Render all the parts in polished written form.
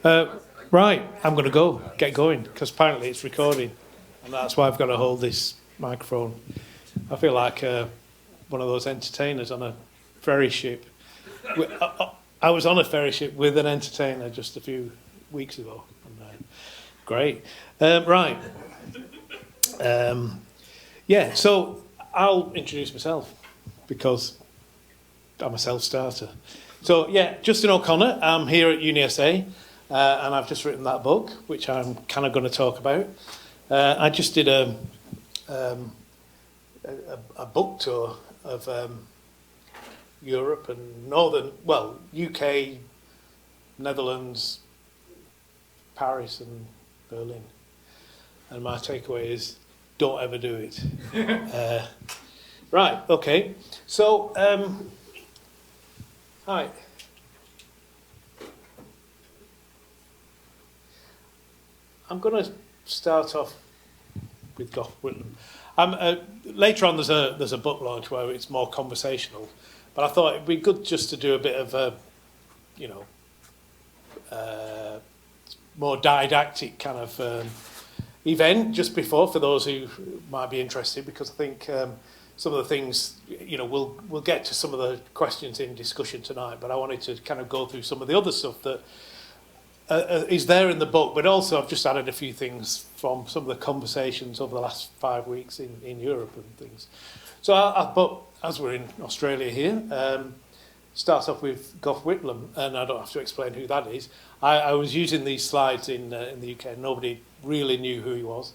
Right, I'm going to get going, because apparently it's recording, and that's why I've got to hold this microphone. I feel like one of those entertainers on a ferry ship. I was on a ferry ship with an entertainer just a few weeks ago. And, great. Right. Yeah, so I'll introduce myself, because I'm a self-starter. So, yeah, Justin O'Connor. I'm here at UniSA, and I've just written that book, which I'm kind of going to talk about. I just did a book tour of Europe and UK, Netherlands, Paris and Berlin. And my takeaway is, don't ever do it. Right, okay. So, hi. I'm going to start off with Whitlam. Later on, there's a book launch where it's more conversational, but I thought it'd be good just to do a bit of a, more didactic kind of event just before, for those who might be interested, because I think some of the things, we'll get to some of the questions in discussion tonight, but I wanted to kind of go through some of the other stuff that is there in the book, but also I've just added a few things from some of the conversations over the last 5 weeks in Europe and things. So but as we're in Australia here, start off with Gough Whitlam, and I don't have to explain who that is. I was using these slides in the UK, and nobody really knew who he was.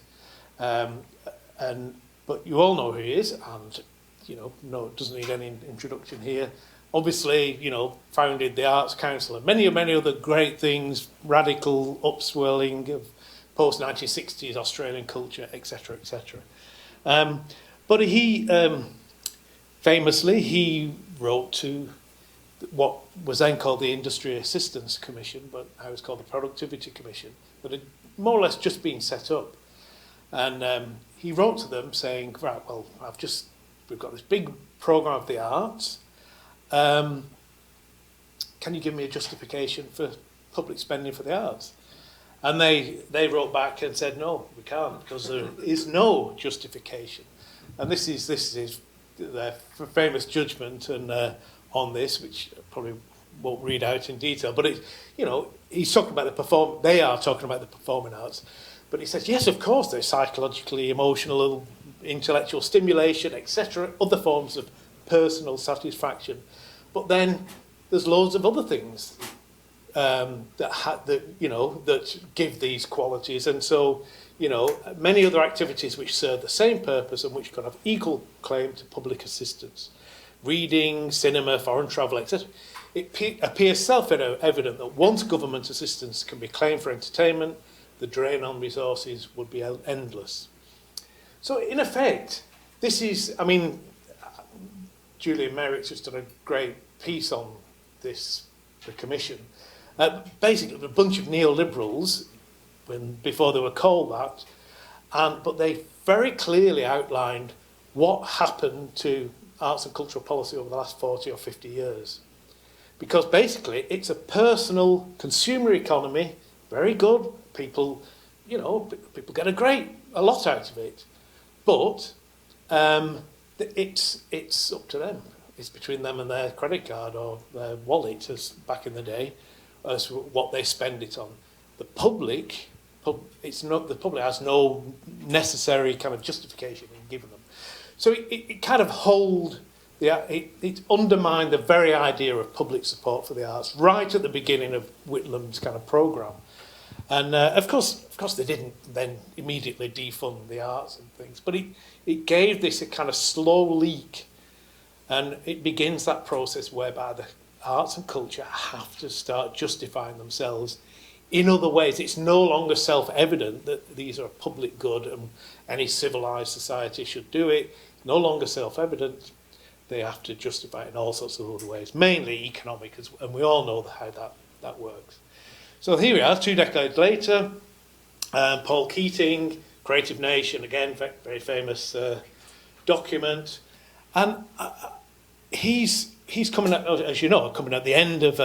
But you all know who he is, and no, it doesn't need any introduction here. Obviously, founded the Arts Council and many other great things, radical upswelling of post-1960s Australian culture, etc., etc. But he, famously, he wrote to what was then called the Industry Assistance Commission, but now it's called the Productivity Commission, that had more or less just been set up. And he wrote to them saying, right, well, we've got this big programme of the arts. Can you give me a justification for public spending for the arts? And they wrote back and said, no, we can't, because there is no justification. And this is their famous judgment and on this, which I probably won't read out in detail. But he's talking about they are talking about the performing arts. But he says, yes, of course, there's psychologically, emotional, intellectual stimulation, etc., other forms of personal satisfaction. But then there's loads of other things that give these qualities, and so many other activities which serve the same purpose and which could have equal claim to public assistance: reading, cinema, foreign travel, etc. It appears self-evident that once government assistance can be claimed for entertainment, the drain on resources would be endless. So in effect, this is, Julian Merrick's just done a great piece on this, the commission. Basically, a bunch of neoliberals, before they were called that, but they very clearly outlined what happened to arts and cultural policy over the last 40 or 50 years. Because basically, it's a personal consumer economy, very good. People get a lot out of it, but it's up to them. It's between them and their credit card or their wallet, as back in the day, as what they spend it on. The public has no necessary kind of justification in giving them. So it kind of it undermined the very idea of public support for the arts right at the beginning of Whitlam's kind of programme. And of course they didn't then immediately defund the arts and things, but it gave this a kind of slow leak, and it begins that process whereby the arts and culture have to start justifying themselves in other ways. It's no longer self-evident that these are a public good and any civilised society should do it. It's no longer self-evident. They have to justify it in all sorts of other ways, mainly economic, and we all know how that works. So here we are, 2 decades later. Paul Keating, Creative Nation, again, very famous document. And he's he's coming at, as you know, coming at the end of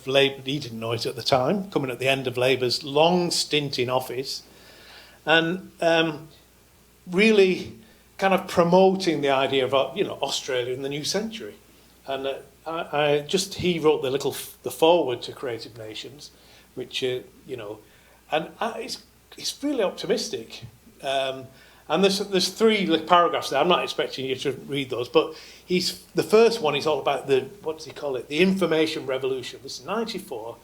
Labour. He didn't know it at the time. Coming at the end of Labour's long stint in office, and really kind of promoting the idea of Australia in the new century. And he wrote the foreword to Creative Nations, which and it's really optimistic. And there's 3 paragraphs there. I'm not expecting you to read those, but the first one is all about what does he call it? The information revolution. This is 94.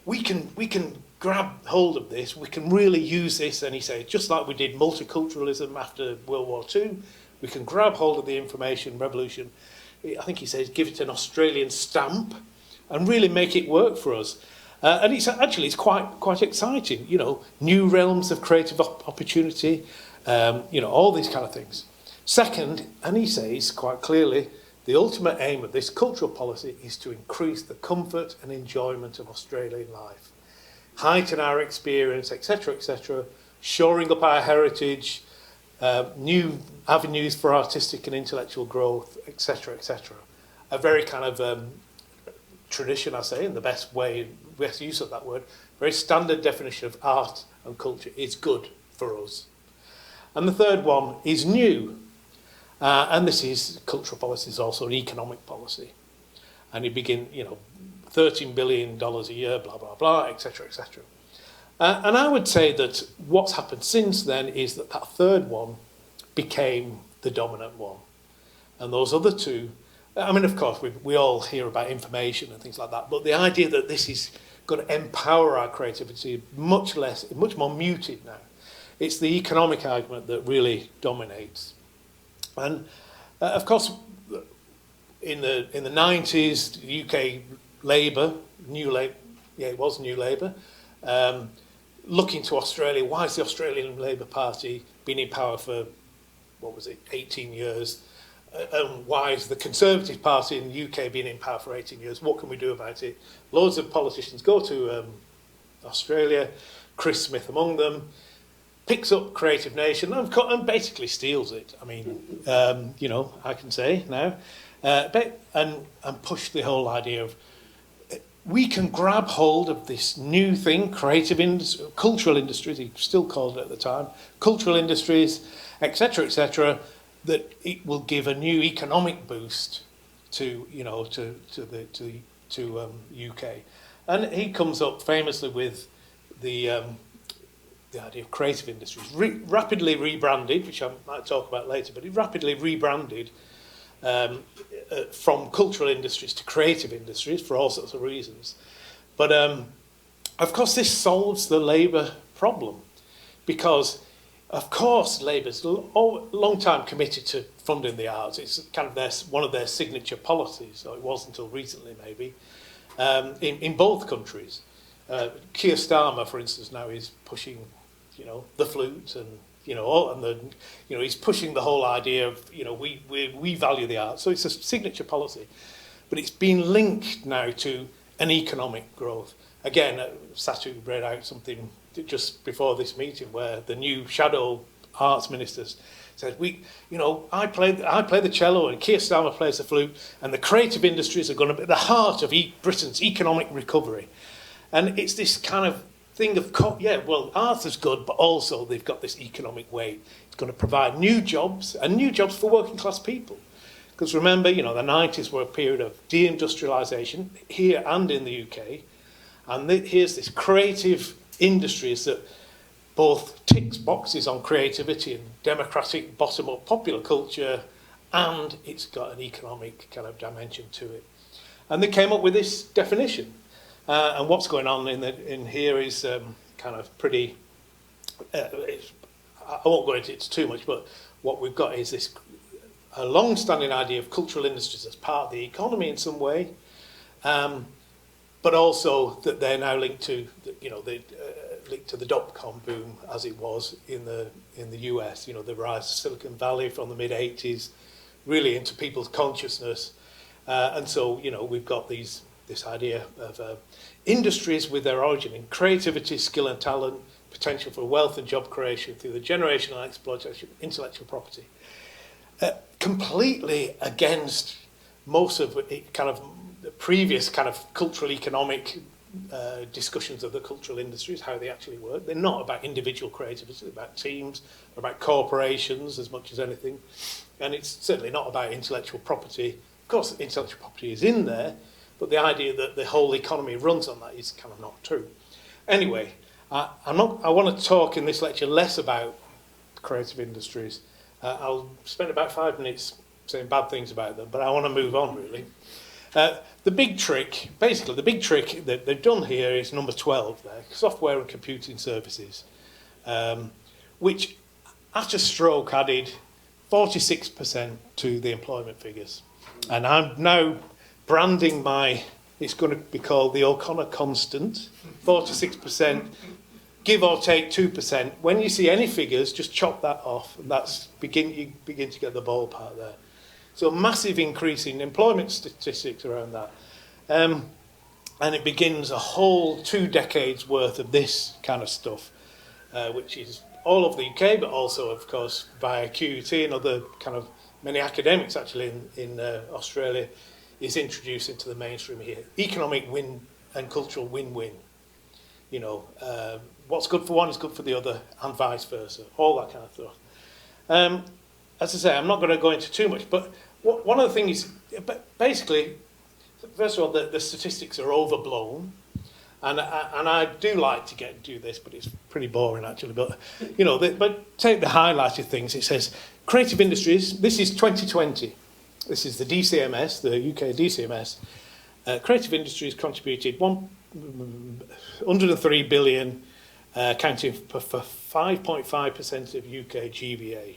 We can grab hold of this. We can really use this. And he said, just like we did multiculturalism after World War II, we can grab hold of the information revolution. I think he says, give it an Australian stamp and really make it work for us. And it's quite exciting. New realms of creative opportunity. All these kind of things. Second, and he says quite clearly, the ultimate aim of this cultural policy is to increase the comfort and enjoyment of Australian life, heighten our experience, etc., shoring up our heritage, new avenues for artistic and intellectual growth, etc. A very kind of tradition, I say, in the best use of that word, very standard definition of art and culture is good for us. And the third one is new. And this is cultural policy, is also an economic policy. And you begin, $13 billion a year, blah, blah, blah, etc. And I would say that what's happened since then is that third one became the dominant one. And those other 2, I mean, of course, we all hear about information and things like that, but the idea that this is going to empower our creativity is much more muted now. It's the economic argument that really dominates. And of course, in the 90s, UK Labour, New Labour, looking to Australia. Why has the Australian Labour Party been in power for, 18 years? And why has the Conservative Party in the UK been in power for 18 years? What can we do about it? Loads of politicians go to Australia, Chris Smith among them, picks up Creative Nation and basically steals it. I mean, I can say now, and push the whole idea of we can grab hold of this new thing, cultural industries, he still called it at the time, cultural industries, etc., that it will give a new economic boost to UK. And he comes up famously with the idea of creative industries, rapidly rebranded, which I might talk about later, but he rapidly rebranded from cultural industries to creative industries for all sorts of reasons. But of course this solves the Labour problem, because of course Labour's a long time committed to funding the arts. It's kind of one of their signature policies, or it was until recently maybe, in both countries. Keir Starmer, for instance, now is pushing, the flute and he's pushing the whole idea of we value the arts. So it's a signature policy, but it's been linked now to an economic growth. Again, Satu read out something just before this meeting where the new shadow arts ministers said I play the cello and Keir Starmer plays the flute, and the creative industries are going to be at the heart of Britain's economic recovery. And it's this kind of thing of, art is good, but also they've got this economic weight. It's going to provide new jobs, and new jobs for working class people. Because remember, the 90s were a period of deindustrialisation here and in the UK. And here's this creative industries that both ticks boxes on creativity and democratic bottom-up popular culture, and it's got an economic kind of dimension to it. And they came up with this definition. And what's going on in here is kind of pretty. I won't go into it too much, but what we've got is a long-standing idea of cultural industries as part of the economy in some way, but also that they're now linked to linked to the dot-com boom as it was in the US. The rise of Silicon Valley from the mid-80s, really into people's consciousness, and so we've got this idea of industries with their origin in creativity, skill and talent, potential for wealth and job creation through the generational exploitation of intellectual property. Completely against most of it kind of the previous kind of cultural economic discussions of the cultural industries, how they actually work. They're not about individual creativity, they're about teams, they're about corporations as much as anything. And it's certainly not about intellectual property. Of course, intellectual property is in there, but the idea that the whole economy runs on that is kind of not true. Anyway, I want to talk in this lecture less about creative industries. I'll spend about 5 minutes saying bad things about them, but I want to move on, really. The big trick that they've done here is number 12 there, software and computing services, which after stroke added 46% to the employment figures. And I'm now branding it's going to be called the O'Connor constant, 46%, give or take 2%. When you see any figures, just chop that off, and you begin to get the ballpark there. So a massive increase in employment statistics around that. And it begins a whole 2 decades worth of this kind of stuff, which is all over the UK, but also, of course, via QUT and other kind of many academics actually in Australia, is introduced into the mainstream here. Economic win and cultural win-win. You know, what's good for one is good for the other, and vice versa. All that kind of stuff. As I say, I'm not going to go into too much, but one of the things, basically, first of all, the statistics are overblown, and I do like to do this, but it's pretty boring actually. But you know, but take the highlighted things. It says creative industries. This is 2020. This is the DCMS, the UK DCMS. Creative industries contributed 103 billion, accounting for 5.5% of UK GVA.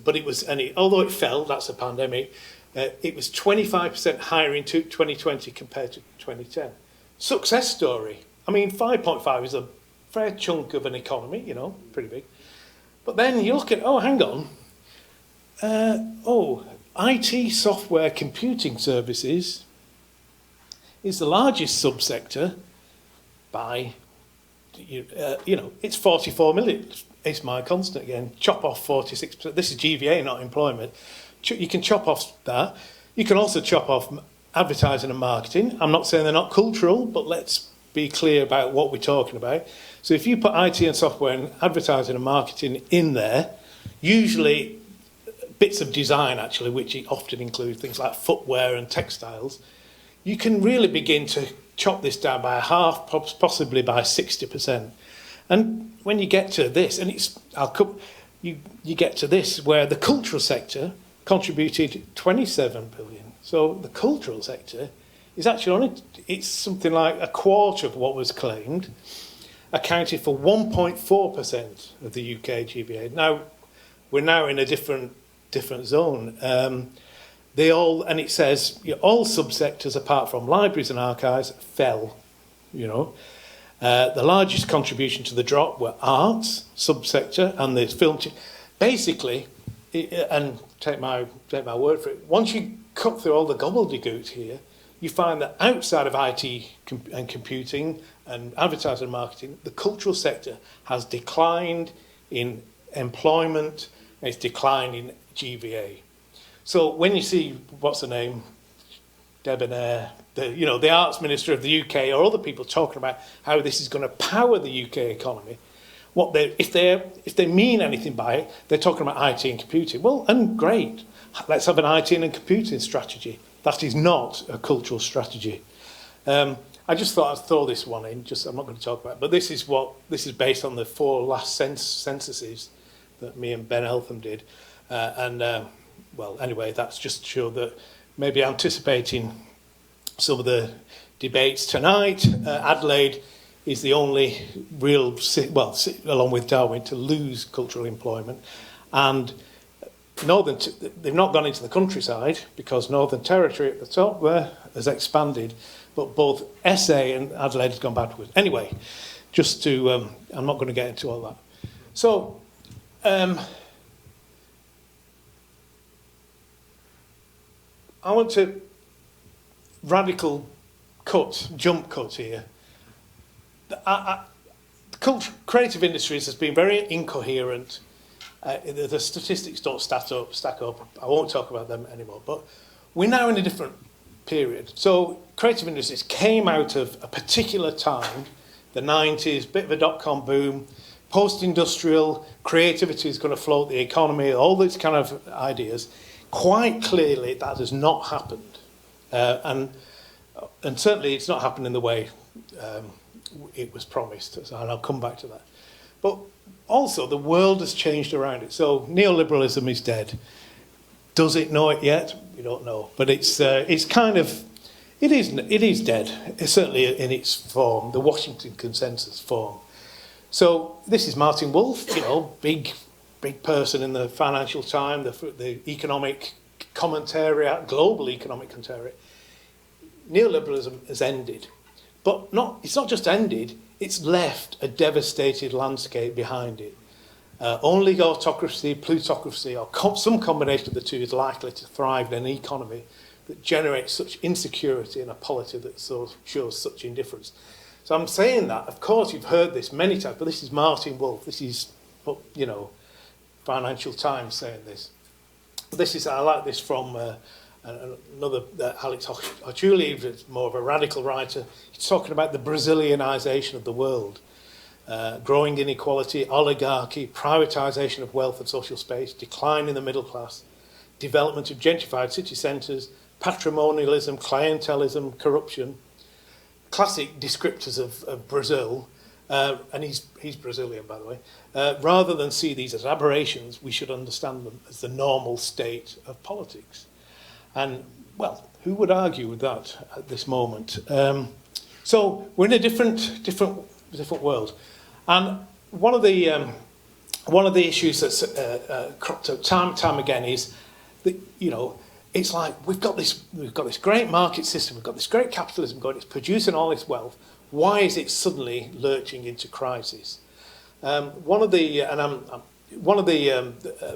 But it was, although it fell, that's a pandemic, it was 25% higher in 2020 compared to 2010. Success story. I mean, 5.5 is a fair chunk of an economy, you know, pretty big. But then you look at, hang on. IT software computing services is the largest subsector by, it's 44 million. It's my constant again. Chop off 46%. This is GVA, not employment. You can chop off that. You can also chop off advertising and marketing. I'm not saying they're not cultural, but let's be clear about what we're talking about. So if you put IT and software and advertising and marketing in there, usually bits of design actually, which often include things like footwear and textiles, you can really begin to chop this down by a half, possibly by 60%. And when you get to this, and you get to this, where the cultural sector contributed 27 billion. So the cultural sector is actually it's something like a quarter of what was claimed, accounted for 1.4% of the UK GBA. Now, we're now in a different zone. And it says all subsectors apart from libraries and archives fell, The largest contribution to the drop were arts subsector and the film. Basically, and take my word for it, once you cut through all the gobbledygook here, you find that outside of IT and computing and advertising and marketing, the cultural sector has declined in employment and it's declined in GVA. So when you see, what's her name, Debonair, the arts minister of the UK, or other people talking about how this is going to power the UK economy, if they mean anything by it, they're talking about IT and computing. Well, and great, let's have an IT and computing strategy. That is not a cultural strategy. I just thought I'd throw this one in. I'm not going to talk about it, but this is based on the 4 last censuses that me and Ben Eltham did, anyway, that's just to show that maybe anticipating some of the debates tonight, Adelaide is the only real, along with Darwin, to lose cultural employment. And they've not gone into the countryside because Northern Territory at the top there has expanded, but both SA and Adelaide has gone backwards. Anyway, I'm not going to get into all that. So, I want to radical jump cut here. Creative industries has been very incoherent The statistics don't stack up. I won't talk about them anymore. But we're now in a different period. So creative industries came out of a particular time, the 90s, bit of a dot-com boom, post-industrial, creativity is going to float the economy, all these kind of ideas. Quite clearly, that has not happened. And certainly it's not happened in the way it was promised, and I'll come back to that. But also, the world has changed around it. So neoliberalism is dead. Does it know it yet? We don't know. But it's kind of, it is dead, it's certainly in its form, the Washington Consensus form. So this is Martin Wolf, big person in the Financial Times, the economic commentariat, global economic commentariat. Neoliberalism has ended. But it's not just ended, it's left a devastated landscape behind it. Only autocracy, plutocracy, or some combination of the two is likely to thrive in an economy that generates such insecurity and a polity that shows such indifference. So I'm saying that, of course you've heard this many times, but this is Martin Wolf, this is, Financial Times saying this. I like this from another, Alex Hochuli, who's more of a radical writer. He's talking about the Brazilianization of the world. Growing inequality, oligarchy, privatization of wealth and social space, decline in the middle class, development of gentrified city centres, patrimonialism, clientelism, corruption. Classic descriptors of Brazil, and he's Brazilian, by the way. Rather than see these as aberrations, we should understand them as the normal state of politics. And, well, who would argue with that at this moment? So we're in a different world. And one of the issues that's cropped up time and time again is that, it's like we've got this great market system, we've got this great capitalism going, it's producing all this wealth. Why is it suddenly lurching into crisis? One of the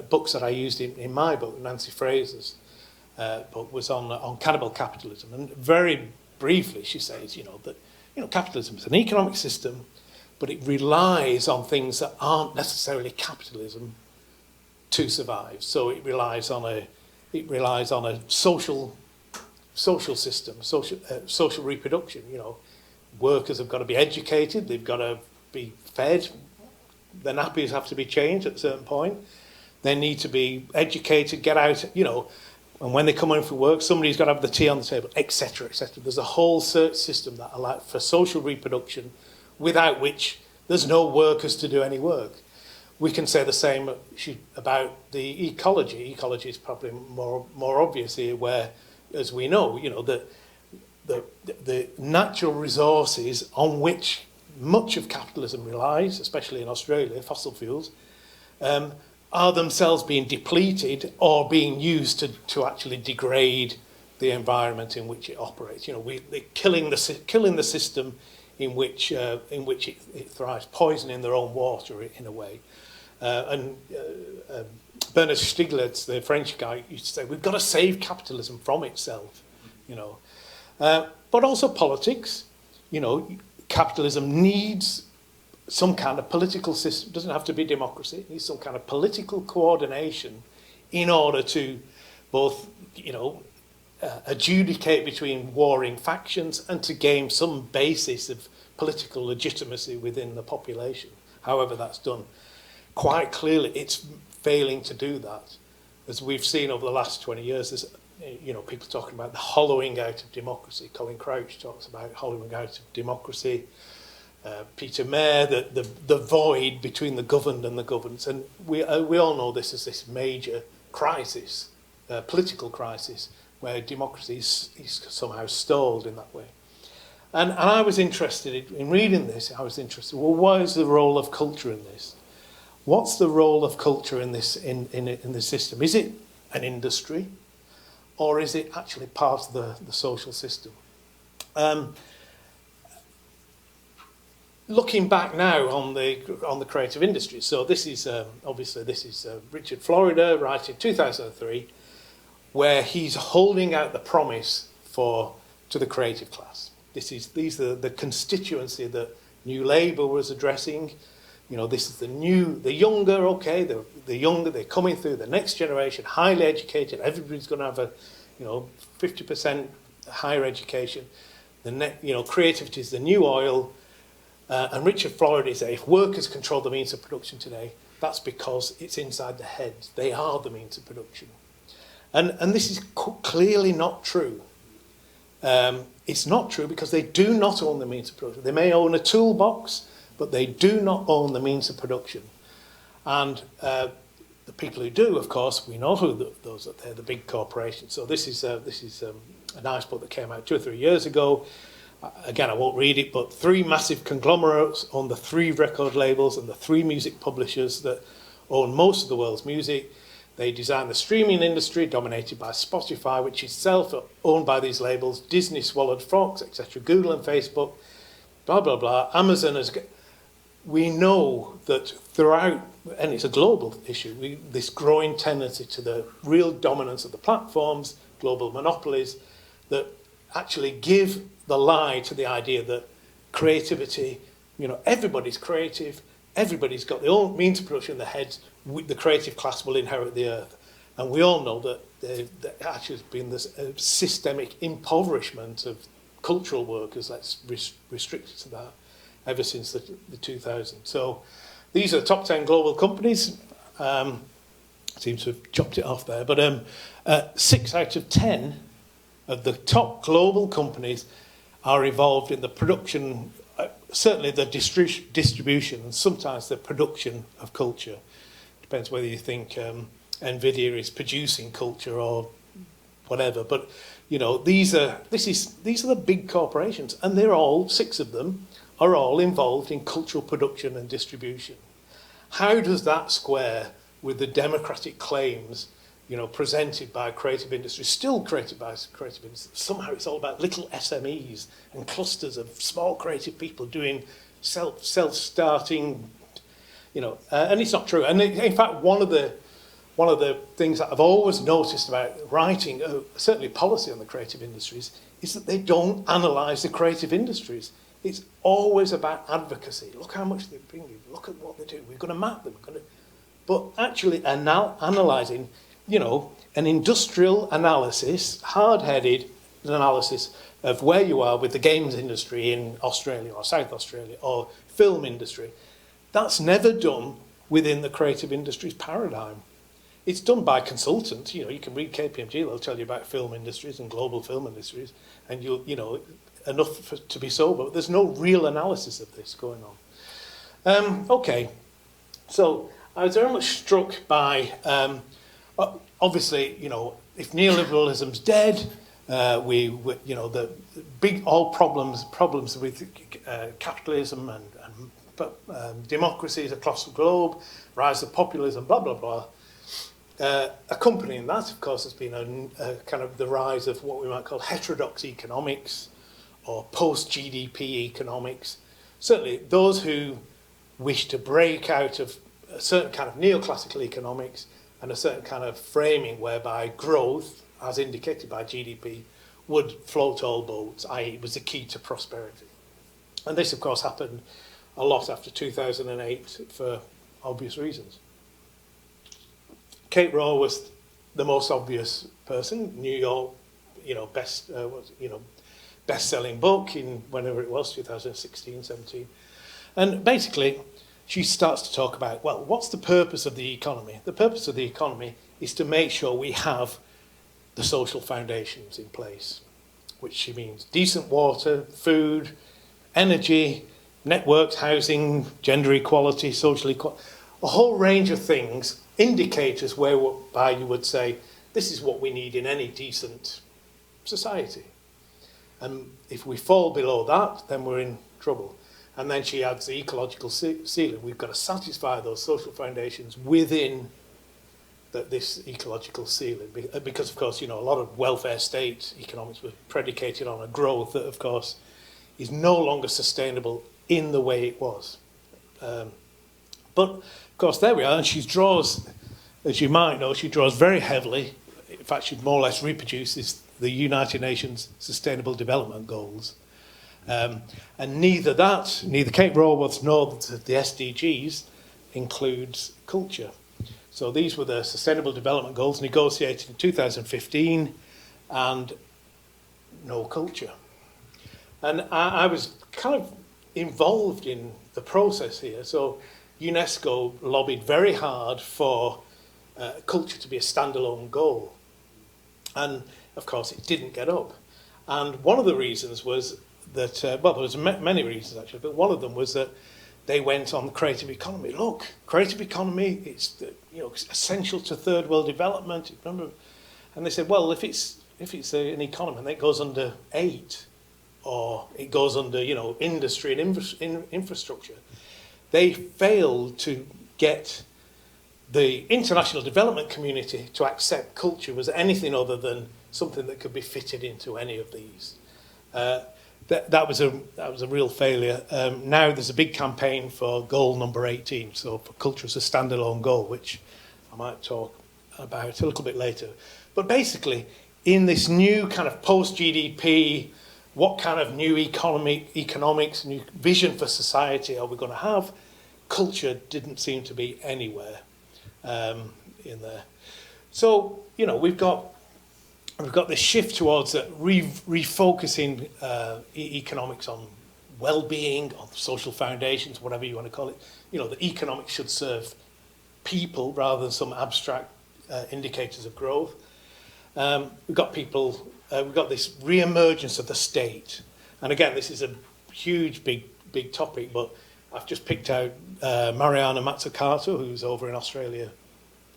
books that I used in my book, Nancy Fraser's book, was on cannibal capitalism, and very briefly she says, that capitalism is an economic system, but it relies on things that aren't necessarily capitalism to survive. So it relies on a social system, social reproduction. Workers have got to be educated, they've got to be fed, their nappies have to be changed at a certain point, they need to be educated, get out, and when they come in for work, somebody's got to have the tea on the table, etc., etc. There's a whole system that allows for social reproduction, without which there's no workers to do any work. We can say the same about the ecology. Ecology is probably more obvious here, where, as we know, that the natural resources on which much of capitalism relies, especially in Australia, fossil fuels, are themselves being depleted or being used to actually degrade the environment in which it operates. They're killing the system in which it thrives, poisoning their own water in a way. And Bernard Stiglitz, the French guy, used to say, we've got to save capitalism from itself, But also politics, capitalism needs some kind of political system. It doesn't have to be democracy. It needs some kind of political coordination in order to both, adjudicate between warring factions and to gain some basis of political legitimacy within the population, however that's done. Quite clearly, it's failing to do that. As we've seen over the last 20 years, there's people talking about the hollowing out of democracy. Colin Crouch talks about hollowing out of democracy. Peter Mayer, the void between the governed and the governed. And we all know this as this major crisis, political crisis, where democracy is somehow stalled in that way. And I was interested in reading this. I was interested, well, what is the role of culture in this? What's the role of culture in this in this system? Is it an industry, or is it actually part of the social system? Looking back now on the creative industry, so this is obviously Richard Florida writing 2003, where he's holding out the promise to the creative class. These are the constituency that New Labour was addressing. this is the younger, okay, the younger, they're coming through, the next generation, highly educated, everybody's going to have a, 50% higher education. Creativity is the new oil. And Richard Florida said, if workers control the means of production today, that's because it's inside the heads. They are the means of production. And this is clearly not true. It's not true because they do not own the means of production. They may own a toolbox, but they do not own the means of production. And the people who do, of course, we know who those are. They're the big corporations. So this is a nice book that came out 2 or 3 years ago. Again, I won't read it, but 3 massive conglomerates own the 3 record labels and the 3 music publishers that own most of the world's music. They design the streaming industry, dominated by Spotify, which itself owned by these labels. Disney swallowed Fox, etc. Google and Facebook, blah, blah, blah. Amazon has... We know that throughout, and it's a global issue, this growing tendency to the real dominance of the platforms, global monopolies, that actually give the lie to the idea that creativity, everybody's creative, everybody's got their own means of production in their heads, the creative class will inherit the earth. And we all know that there actually has been this systemic impoverishment of cultural workers, let's restrict it to that, ever since the 2000s. So these are the top 10 global companies. Seem to have chopped it off there, but 6 out of 10 of the top global companies are involved in the production, certainly the distribution, and sometimes the production of culture. Depends whether you think NVIDIA is producing culture or whatever. But these are the big corporations, and they're all 6 of them are all involved in cultural production and distribution. How does that square with the democratic claims presented by creative industry, still created by creative industry? Somehow it's all about little SMEs and clusters of small creative people doing self-starting, and it's not true. And in fact, one of the things that I've always noticed about writing, certainly policy on the creative industries, is that they don't analyse the creative industries. It's always about advocacy. Look how much they bring you. Look at what they do. We're going to map them. But actually analysing, an industrial analysis, hard-headed analysis of where you are with the games industry in Australia or South Australia or film industry, that's never done within the creative industries paradigm. It's done by consultants. You can read KPMG, they'll tell you about film industries and global film industries, and enough to be sober. But there's no real analysis of this going on. Okay, so I was very much struck by, obviously, if neoliberalism's dead, the big problems with capitalism and democracies across the globe, rise of populism, blah, blah, blah. Accompanying that, of course, has been a kind of the rise of what we might call heterodox economics or post-GDP economics. Certainly those who wish to break out of a certain kind of neoclassical economics and a certain kind of framing whereby growth, as indicated by GDP, would float all boats, i.e. was the key to prosperity. And this, of course, happened a lot after 2008 for obvious reasons. Kate Rowe was the most obvious person. New York, best-selling book in whenever it was, 2016, 17. And basically, she starts to talk about, well, what's the purpose of the economy? The purpose of the economy is to make sure we have the social foundations in place, which she means decent water, food, energy, networks, housing, gender equality, social equality, a whole range of things, indicators whereby you would say, this is what we need in any decent society. And if we fall below that, then we're in trouble. And then she adds the ecological ceiling. We've got to satisfy those social foundations within this ecological ceiling. Because, of course, a lot of welfare state economics was predicated on a growth that, of course, is no longer sustainable in the way it was. But, of course, there we are. And she draws, as you might know, she draws very heavily. In fact, she more or less reproduces the United Nations Sustainable Development Goals. And neither Kate Raworth's nor the SDGs includes culture. So these were the Sustainable Development Goals negotiated in 2015, and no culture. And I was kind of involved in the process here. So UNESCO lobbied very hard for culture to be a standalone goal. And of course it didn't get up. And one of the reasons was that, well, there was many reasons actually, but one of them was that they went on the creative economy. Look, creative economy, it's essential to third world development. Remember? And they said, well, if it's an economy and it goes under 8, or it goes under industry and infrastructure, they failed to get the international development community to accept culture as anything other than something that could be fitted into any of these. That was a real failure. Now there's a big campaign for goal number 18, so for culture as a standalone goal, which I might talk about a little bit later. But basically, in this new kind of post-GDP, what kind of new economics, new vision for society are we going to have? Culture didn't seem to be anywhere in there. So, we've got this shift towards refocusing economics on well-being, on social foundations, whatever you want to call it. The economics should serve people rather than some abstract indicators of growth. We've got this re-emergence of the state. And again, this is a huge, big topic, but I've just picked out Mariana Mazzucato, who's over in Australia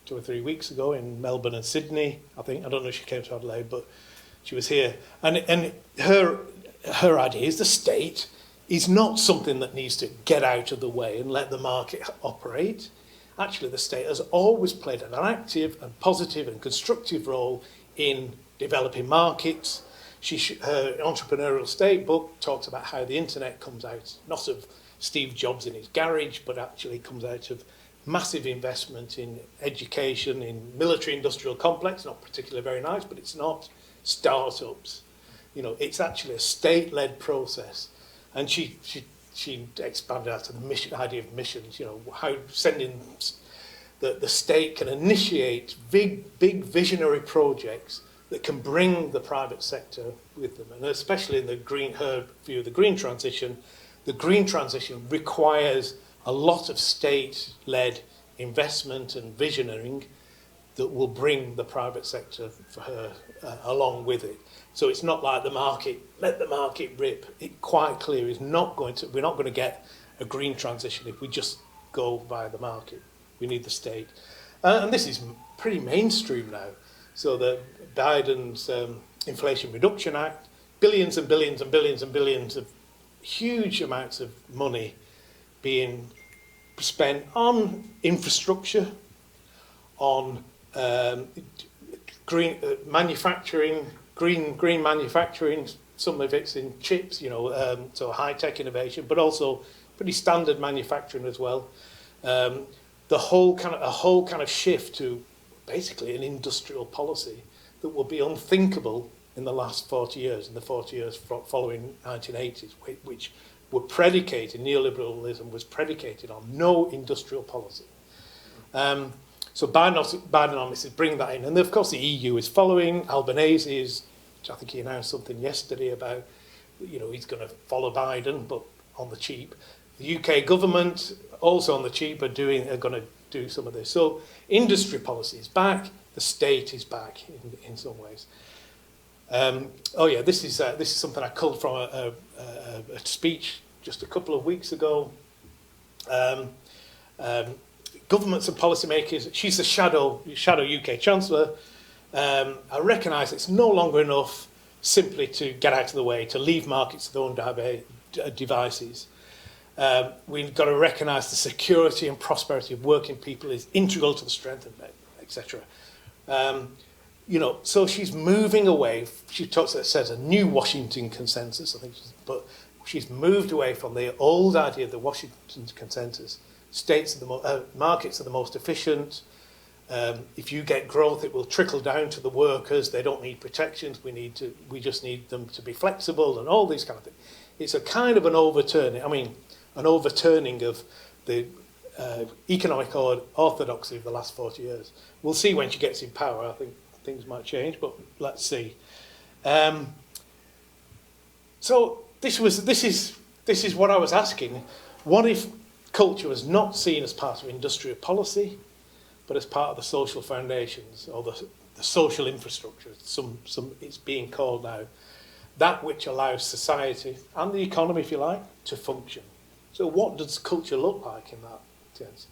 2 or 3 weeks ago in Melbourne and Sydney, I think. I don't know if she came to Adelaide, but she was here. And her idea is the state is not something that needs to get out of the way and let the market operate. Actually, the state has always played an active and positive and constructive role in developing markets. Her entrepreneurial state book talks about how the internet comes out, not of Steve Jobs in his garage, but actually comes out of massive investment in education, in military-industrial complex, not particularly very nice, but it's not startups. It's actually a state-led process. And she expanded out to the idea of missions, how sending the state can initiate big visionary projects that can bring the private sector with them. And especially in her view of the green transition requires a lot of state-led investment and visioning that will bring the private sector for her along with it. So it's not like let the market rip. It quite clear is we're not going to get a green transition if we just go via the market. We need the state. And this is pretty mainstream now. So the Biden's Inflation Reduction Act, billions and billions and billions and billions of huge amounts of money being spent on infrastructure, on green manufacturing, green manufacturing. Some of it's in chips, so high-tech innovation, but also pretty standard manufacturing as well. A whole kind of shift to basically an industrial policy that will be unthinkable in the last 40 years, in the 40 years following 1980s, which were predicated, neoliberalism was predicated on no industrial policy. So Bidenomics is bringing that in. And of course the EU is following. Albanese is, I think he announced something yesterday about, he's going to follow Biden, but on the cheap. The UK government, also on the cheap, are going to do some of this. So industry policy is back, the state is back in some ways. This is something I culled from a speech just a couple of weeks ago. Governments and policymakers, she's the shadow UK Chancellor. I recognise it's no longer enough simply to get out of the way, to leave markets to their own devices. We've got to recognise the security and prosperity of working people is integral to the strength of it, etc. So she's moving away. She says a new Washington consensus, I think, but she's moved away from the old idea of the Washington consensus. Markets are the most efficient. If you get growth, it will trickle down to the workers. They don't need protections. We just need them to be flexible and all these kind of things. it's a kind of an overturning. I mean, an overturning of the economic orthodoxy of the last 40 years. We'll see when she gets in power. I think things might change, but let's see. So this is what I was asking. What if culture was not seen as part of industrial policy, but as part of the social foundations or the social infrastructure? It's being called now. That which allows society and the economy, if you like, to function. So what does culture look like in that sense?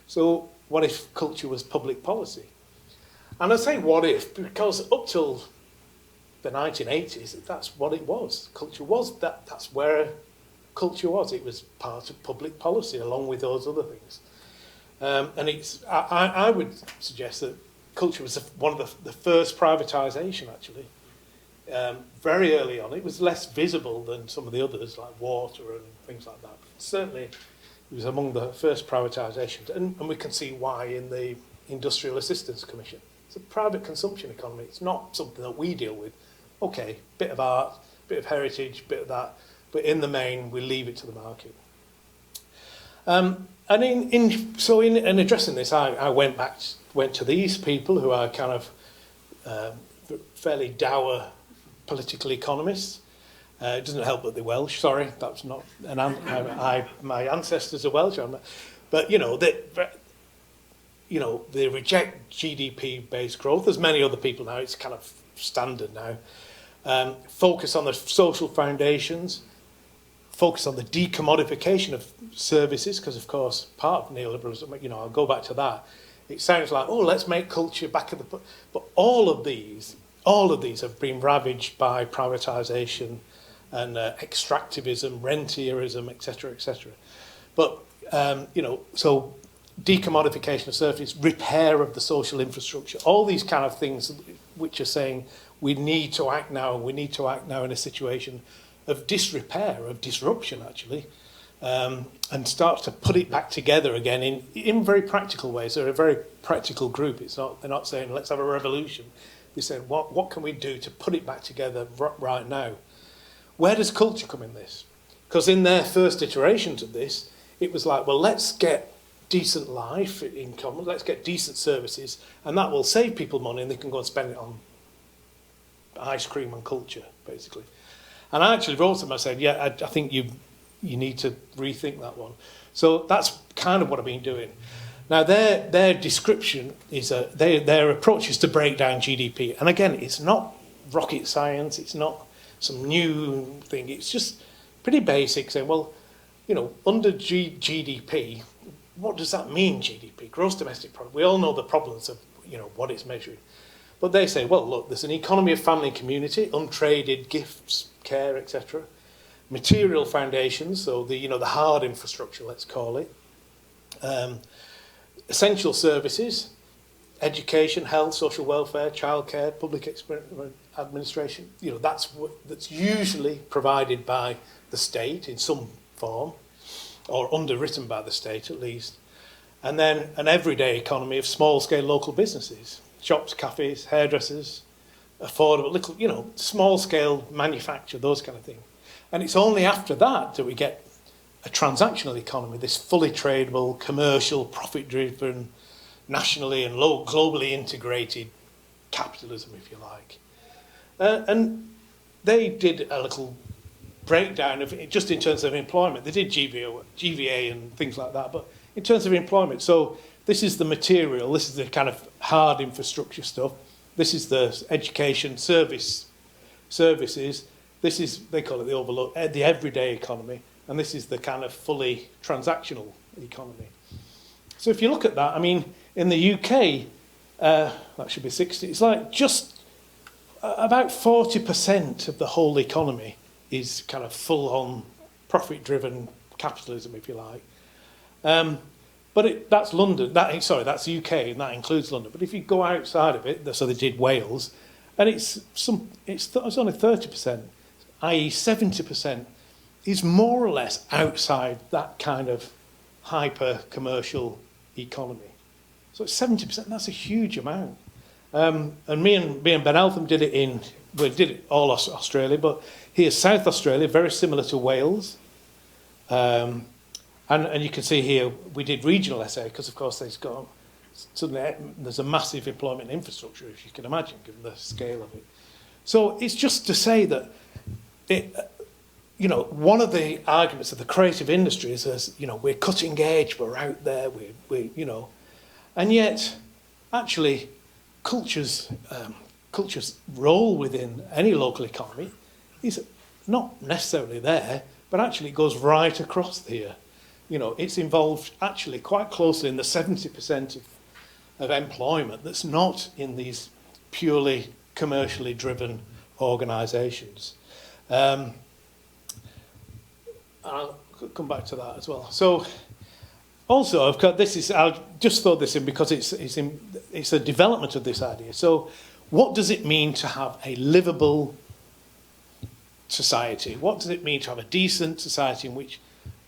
So what if culture was public policy? And I say what if because up till the 1980s, that's what it was. Culture was that. That's where culture was. It was part of public policy along with those other things. And I would suggest that culture was one of the first privatisation, actually. Very early on. It was less visible than some of the others, like water and things like that. Certainly, it was among the first privatisations. And we can see why in the Industrial Assistance Commission. It's a private consumption economy. It's not something that we deal with. Okay, bit of art, bit of heritage, bit of that. But in the main, we leave it to the market. And in addressing this, I went to these people who are kind of fairly dour political economists. It doesn't help that they're Welsh. Sorry, that's not my ancestors are Welsh, but they reject GDP-based growth. There's many other people now. It's kind of standard now. Focus on the social foundations. Focus on the decommodification of services, because of course part of neoliberalism. I'll go back to that. It sounds like, let's make culture back at the. But all of these have been ravaged by privatisation and extractivism, rentierism, etc., etc. But so decommodification of services, repair of the social infrastructure, all these kind of things which are saying we need to act now. We need to act now in a situation of disrepair, of disruption, actually, and start to put it back together again in very practical ways. They're a very practical group. They're not saying let's have a revolution. They're saying what can we do to put it back together right now? Where does culture come in this? Because in their first iterations of this, it was like, well, let's get decent life in common, let's get decent services, and that will save people money, and they can go and spend it on ice cream and culture, basically. And I actually wrote to them, I said, I think you need to rethink that one. So that's kind of what I've been doing. Now, their description is, their approach is to break down GDP. And again, it's not rocket science, it's not some new thing, it's just pretty basic, saying, well, under GDP, what does that mean, GDP? Gross domestic product. We all know the problems of, what it's measuring. But they say, well, look, there's an economy of family and community, untraded gifts, care, etc. Material foundations, so the hard infrastructure, let's call it. Essential services, education, health, social welfare, childcare, public administration. That's usually provided by the state in some form, or underwritten by the state at least. And then an everyday economy of small-scale local businesses. Shops, cafes, hairdressers, affordable, little, small-scale manufacture, those kind of things. And it's only after that we get a transactional economy, this fully tradable, commercial, profit-driven, nationally and globally integrated capitalism, if you like. And they did a little breakdown of it just in terms of employment. They did GVA and things like that, but in terms of employment, so this is the material, this is the kind of hard infrastructure stuff, this is the education services, this is, they call it the overload, the everyday economy, and this is the kind of fully transactional economy. So if you look at that, I mean, in the UK, that should be 60, it's like just about 40% of the whole economy is kind of full-on profit-driven capitalism, if you like. But that's London. That's the UK, and that includes London. But if you go outside of it, so they did Wales, and it's only 30%, i.e., 70% is more or less outside that kind of hyper-commercial economy. So it's 70%. That's a huge amount. And me and Ben Eltham did it all Australia, but here's South Australia, very similar to Wales. And you can see here we did regional SA because, of course, there's a massive employment infrastructure, if you can imagine, given the scale of it. So it's just to say that one of the arguments of the creative industries is, we're cutting edge, we're out there, and yet, actually, culture's role within any local economy is not necessarily there, but actually it goes right across here. It's involved actually quite closely in the 70% of employment that's not in these purely commercially driven organisations. I'll come back to that as well. So, also, I've got I'll just throw this in because it's a development of this idea. So, what does it mean to have a livable society? What does it mean to have a decent society in which,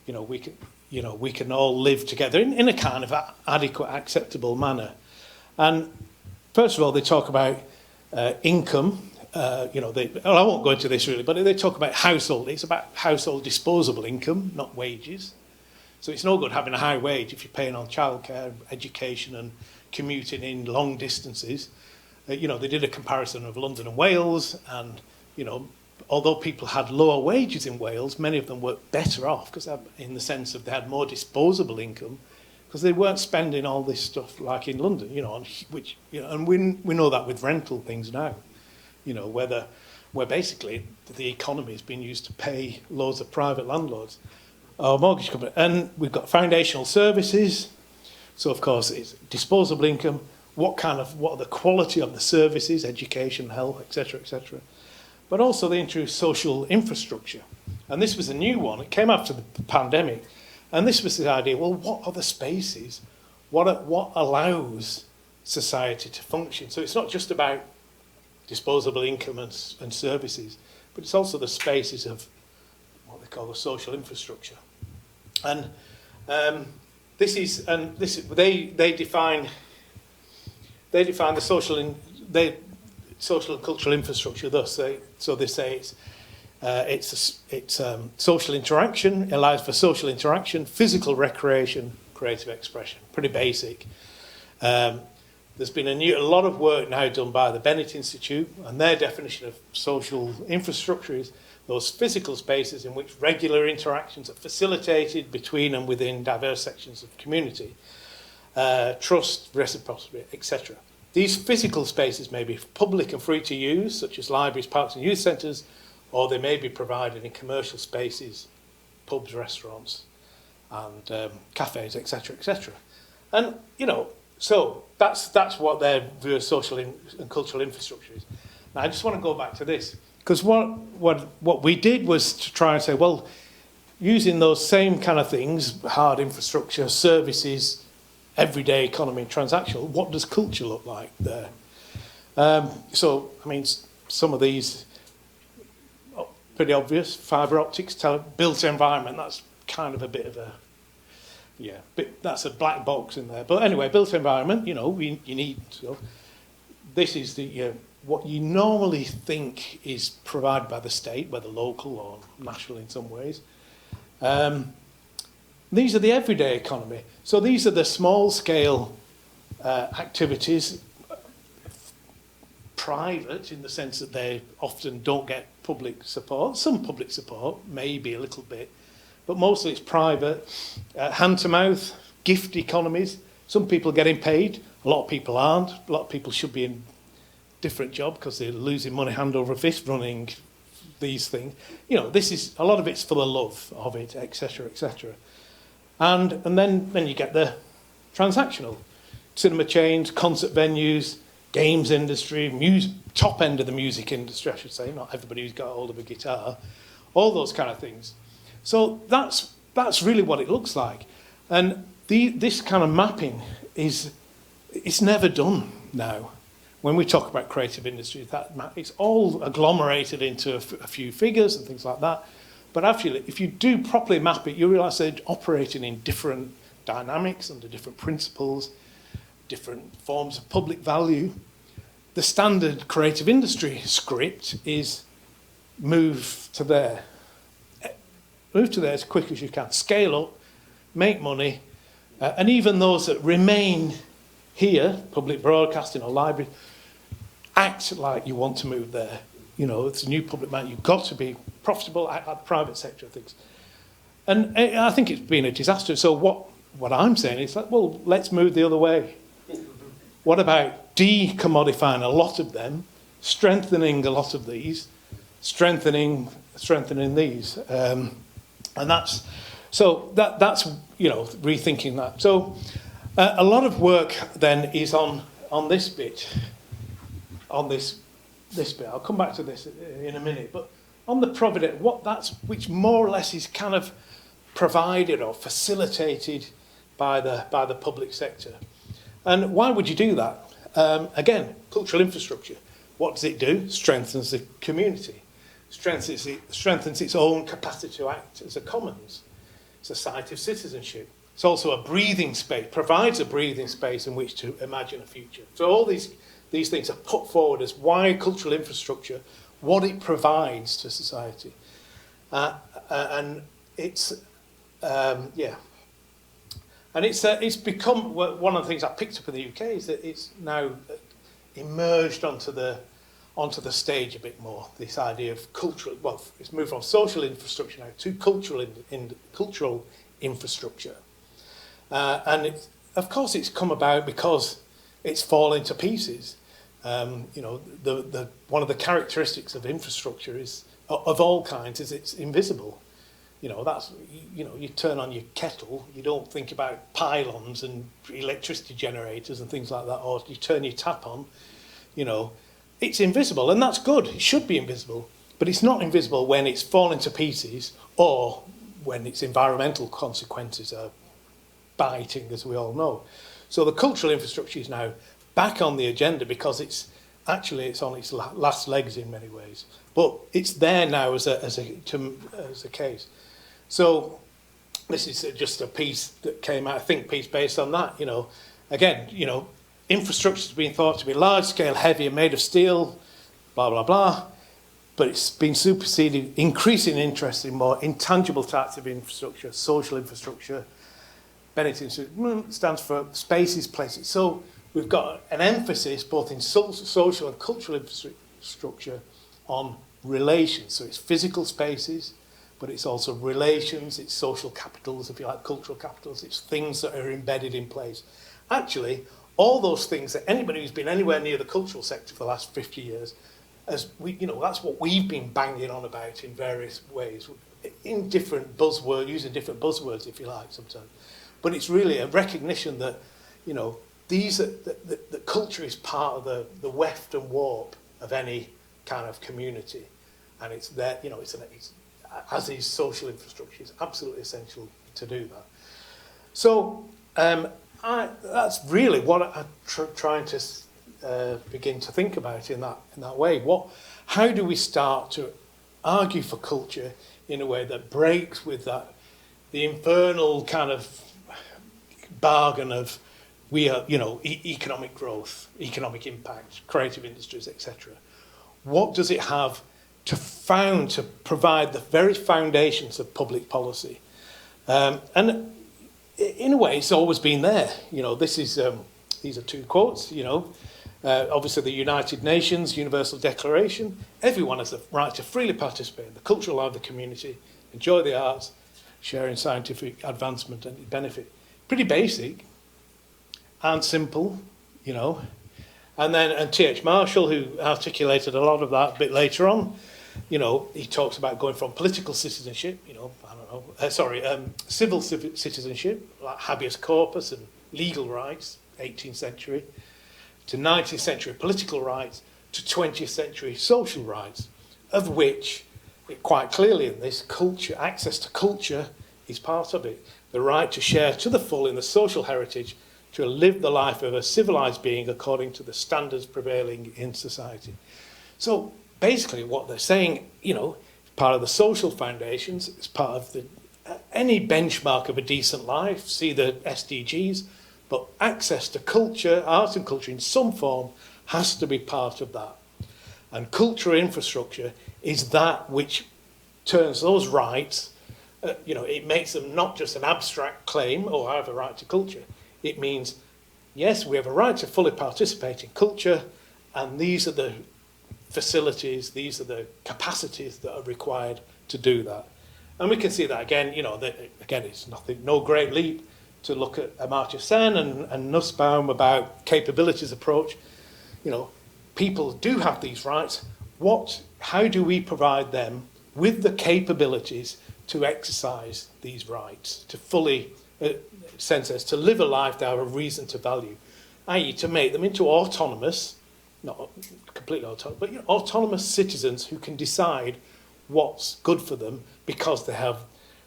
we can all live together in a kind of adequate, acceptable manner? And first of all, they talk about income. I won't go into this really, but they talk about household. It's about household disposable income, not wages. So it's no good having a high wage if you're paying on childcare, education, and commuting in long distances. They did a comparison of London and Wales, and although people had lower wages in Wales, many of them were better off because, in the sense of they had more disposable income, because they weren't spending all this stuff like in London. And we know that with rental things now. Where basically the economy has been used to pay loads of private landlords or mortgage companies. And we've got foundational services. So, of course, it's disposable income. What are the quality of the services, education, health, etc., etc. But also they introduced social infrastructure. And this was a new one. It came after the pandemic. And this was the idea, well, what are the spaces? What allows society to function? So it's not just about disposable income and services, but it's also the spaces of what they call the social infrastructure. And they define the social and cultural infrastructure thus. So they say it's social interaction, it allows for social interaction, physical recreation, creative expression. Pretty basic. There's been a lot of work now done by the Bennett Institute, and their definition of social infrastructure is those physical spaces in which regular interactions are facilitated between and within diverse sections of community, trust, reciprocity, etc. These physical spaces may be public and free to use, such as libraries, parks and youth centres, or they may be provided in commercial spaces, pubs, restaurants, and cafes, etc., etc. And, so that's what their view of social and cultural infrastructure is. Now, I just want to go back to this, because what we did was to try and say, well, using those same kind of things, hard infrastructure, services, everyday economy and transactional, what does culture look like there? Some of these are pretty obvious. Fibre optics, built environment, that's kind of a bit of a, that's a black box in there. But anyway, built environment, you need, this is what you normally think is provided by the state, whether local or national in some ways. These are the everyday economy. So these are the small-scale activities, private in the sense that they often don't get public support. Some public support, maybe a little bit, but mostly it's private, hand-to-mouth, gift economies. Some people are getting paid, a lot of people aren't. A lot of people should be in different job because they're losing money hand over fist running these things. This is, a lot of it's for the love of it, etc., etc. And then you get the transactional. Cinema chains, concert venues, games industry, top end of the music industry, I should say, not everybody who's got hold of a guitar, all those kind of things. So that's really what it looks like. And this kind of mapping it's never done now. When we talk about creative industries, it's all agglomerated into a few figures and things like that. But actually, if you do properly map it, you realise they're operating in different dynamics, under different principles, different forms of public value. the standard creative industry script is move to there. Move to there as quick as you can. Scale up, make money, and even those that remain here, public broadcasting or library, act like you want to move there. You know, it's a new public man. You've got to be profitable, act like the private sector of things. And I think it's been a disaster. So what I'm saying is, like, well, let's move the other way. What about decommodifying a lot of them, strengthening a lot of these, strengthening these, and that's you know, rethinking that. So a lot of work then is on this bit, on this bit. I'll come back to this in a minute, but on the provident, which more or less is kind of provided or facilitated by the public sector. And why would you do that? Again, cultural infrastructure. What does it do? Strengthens the community. Strengthens its own capacity to act as a commons. It's a site of citizenship. It's also a breathing space, provides a breathing space in which to imagine a future. So all these things are put forward as why cultural infrastructure, what it provides to society. And it's, And it's become, one of the things I picked up in the UK is that it's now emerged onto the stage a bit more, this idea of cultural, well, it's moved from social infrastructure now to cultural infrastructure. And of course it's come about because it's fallen to pieces. You know, one of the characteristics of infrastructure is, of all kinds, is it's invisible. You know, that's, you know, you turn on your kettle, you don't think about pylons and electricity generators and things like that, or you turn your tap on, you know, it's invisible, and that's good, it should be invisible, but it's not invisible when it's falling to pieces or when its environmental consequences are biting, as we all know. So the cultural infrastructure is now back on the agenda because it's on its last legs in many ways, but it's there now as a case. So this is just a piece that came out, a think piece based on that. You know, again, you know, infrastructure has been thought to be large scale, heavy, and made of steel, blah blah blah, but it's been superseded, increasing interest in more intangible types of infrastructure, social infrastructure. Benetton stands for spaces, places. So we've got an emphasis both in social and cultural infrastructure on relations. So it's physical spaces, but it's also relations, it's social capitals, if you like, cultural capitals, it's things that are embedded in place. Actually, all those things that anybody who's been anywhere near the cultural sector for the last 50 years, you know, that's what we've been banging on about in various ways, in different buzzwords, using different buzzwords, if you like, sometimes. But it's really a recognition that, you know, the culture is part of the weft and warp of any kind of community, and it's there, you know, it's as is social infrastructure, it's absolutely essential to do that. So that's really what I'm trying to begin to think about in that way. How do we start to argue for culture in a way that breaks with the infernal kind of bargain of we are, you know, economic growth, economic impact, creative industries, etc. What does it have to provide the very foundations of public policy? And in a way, it's always been there. You know, these are two quotes, you know. Obviously, the United Nations Universal Declaration, everyone has the right to freely participate in the cultural life of the community, enjoy the arts, share in scientific advancement and benefit. Pretty basic and simple, you know. And T.H. Marshall, who articulated a lot of that a bit later on, you know, he talks about going from political citizenship, you know, civil citizenship, like habeas corpus and legal rights, 18th century, to 19th century political rights, to 20th century social rights, of which, quite clearly in this, culture, access to culture is part of it. The right to share to the full in the social heritage, to live the life of a civilized being according to the standards prevailing in society. So basically what they're saying, you know, part of the social foundations, it's part of any benchmark of a decent life, see the SDGs, but access to culture, art and culture in some form has to be part of that. And cultural infrastructure is that which turns those rights, it makes them not just an abstract claim, oh, I have a right to culture. It means, yes, we have a right to fully participate in culture, and these are the facilities, these are the capacities that are required to do that. And we can see that again, again, it's no great leap to look at Amartya Sen and Nussbaum about capabilities approach. People do have these rights. How do we provide them with the capabilities to exercise these rights, to fully, to live a life they have a reason to value, i.e. to make them into autonomous, not completely autonomous, but autonomous citizens who can decide what's good for them because they have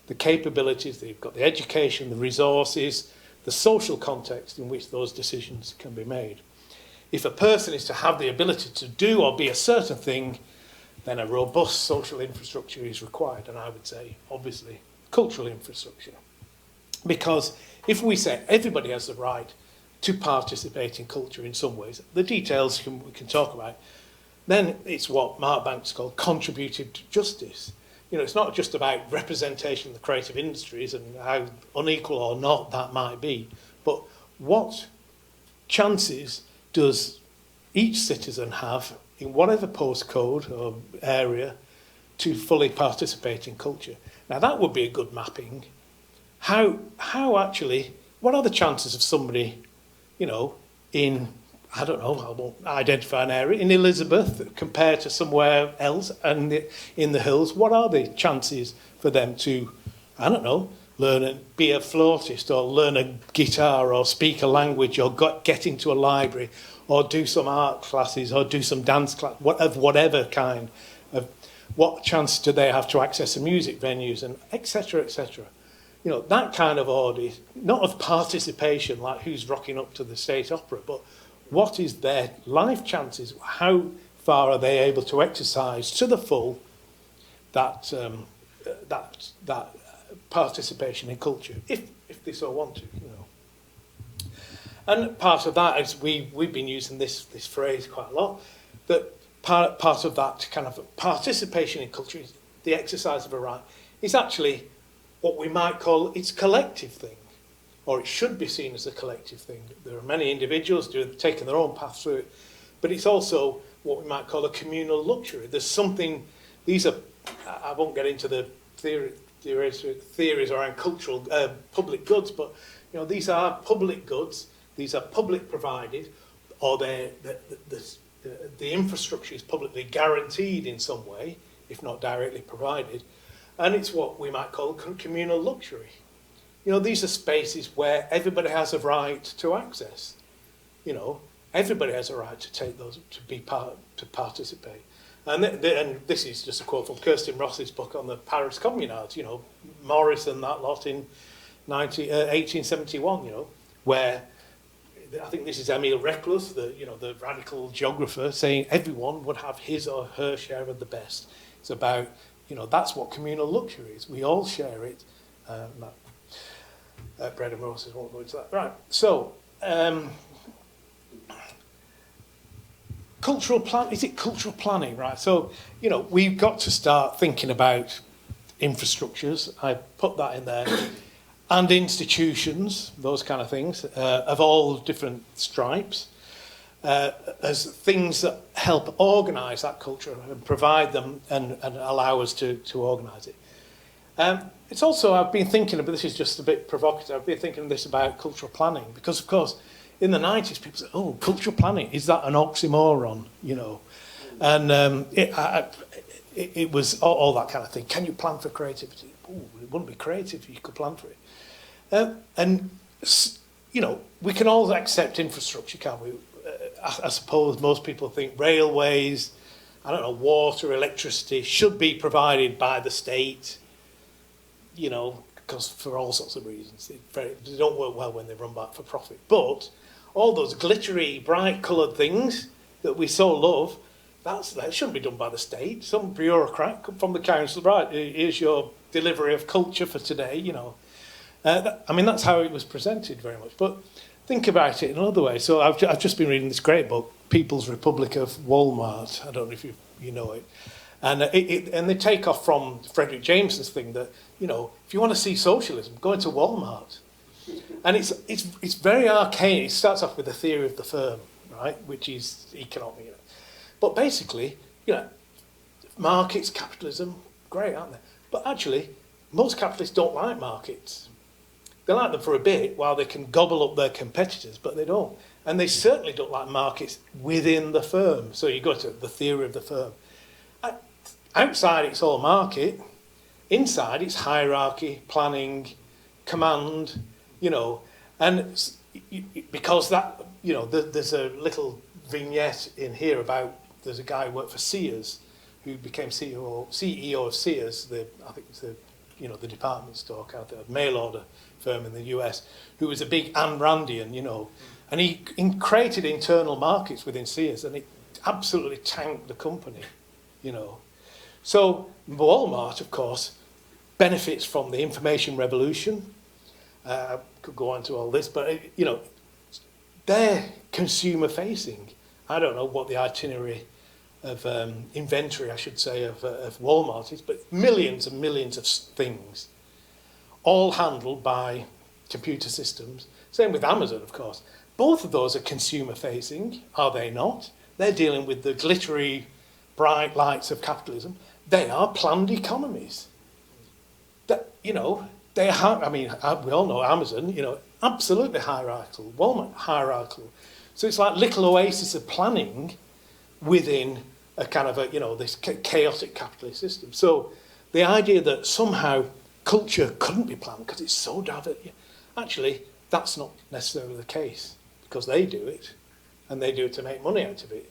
the capabilities, they've got the education, the resources, the social context in which those decisions can be made. If a person is to have the ability to do or be a certain thing, then a robust social infrastructure is required, and I would say, obviously, cultural infrastructure. Because if we say everybody has the right to participate in culture in some ways, the details we can talk about, then it's what Mark Banks called contributive justice. It's not just about representation of the creative industries and how unequal or not that might be, but what chances does each citizen have in whatever postcode or area to fully participate in culture? Now that would be a good mapping. How actually, what are the chances of somebody, in, I don't know, I won't identify an area, in Elizabeth compared to somewhere else and in the hills, what are the chances for them to, I don't know, learn and be a flautist or learn a guitar or speak a language or get into a library or do some art classes or do some dance class, whatever kind of, what chance do they have to access the music venues and et cetera, that kind of audit, not of participation like who's rocking up to the State Opera, but what is their life chances? How far are they able to exercise to the full that participation in culture, if they so want to, And part of that is we've been using this phrase quite a lot, that part of that kind of participation in culture, the exercise of a right, is actually what we might call its collective thing, or it should be seen as a collective thing. There are many individuals who have taken their own path through it, but it's also what we might call a communal luxury. There's something, I won't get into the theories around cultural public goods, but these are public goods, these are public provided, or the infrastructure is publicly guaranteed in some way, if not directly provided, and it's what we might call communal luxury. These are spaces where everybody has a right to access. Everybody has a right to take those, to participate. And this is just a quote from Kirsten Ross's book on the Paris Communards, Morris and that lot in 1871, where I think this is Emile Reclus, the radical geographer, saying everyone would have his or her share of the best. It's about, that's what communal luxury is. We all share it. Bread and roses won't go into that. Right, so is it cultural planning, right? So, we've got to start thinking about infrastructures, I put that in there, and institutions, those kind of things, of all different stripes, as things that help organise that culture and provide them and allow us to organise it. It's also, I've been thinking, but this is just a bit provocative, I've been thinking this about cultural planning, because of course, in the 90s, people said, oh, cultural planning, is that an oxymoron, And it was all that kind of thing. Can you plan for creativity? Ooh, it wouldn't be creative if you could plan for it. We can all accept infrastructure, can't we? I suppose most people think railways, water, electricity should be provided by the state, because for all sorts of reasons. They don't work well when they run back for profit. But all those glittery, bright coloured things that we so love, that shouldn't be done by the state. Some bureaucrat from the council, right, here's your delivery of culture for today, that's how it was presented very much. But think about it in another way. So I've just been reading this great book People's Republic of Walmart. I don't know if you know it. And and they take off from Frederick Jameson's thing that, you know, if you want to see socialism, go into Walmart. And it's very arcane. It starts off with the theory of the firm, right, which is economic. You know. But basically, you know, markets, capitalism, great, aren't they? But actually, most capitalists don't like markets. They like them for a bit while they can gobble up their competitors, but they don't. And they certainly don't like markets within the firm. So you go to the theory of the firm. Outside, it's all market. Inside, it's hierarchy, planning, command, you know. And because that, you know, there's a little vignette in here about, there's a guy who worked for Sears who became CEO of Sears, I think it's the department store, kind of mail order firm in the US, who was a big Ayn Randian, you know. And he created internal markets within Sears, and it absolutely tanked the company, you know. So Walmart, of course, benefits from the information revolution. Could go on to all this, but, you know, they're consumer-facing. I don't know what the itinerary of inventory, I should say, of Walmart is, but millions and millions of things, all handled by computer systems. Same with Amazon, of course. Both of those are consumer-facing, are they not? They're dealing with the glittery, bright lights of capitalism. They are planned economies. That, you know, they are, I mean, we all know Amazon, you know, absolutely hierarchical, Walmart hierarchical. So it's like little oasis of planning within a kind of a, you know, this chaotic capitalist system. So the idea that somehow culture couldn't be planned because it's so diverse, actually, that's not necessarily the case, because they do it, and they do it to make money out of it.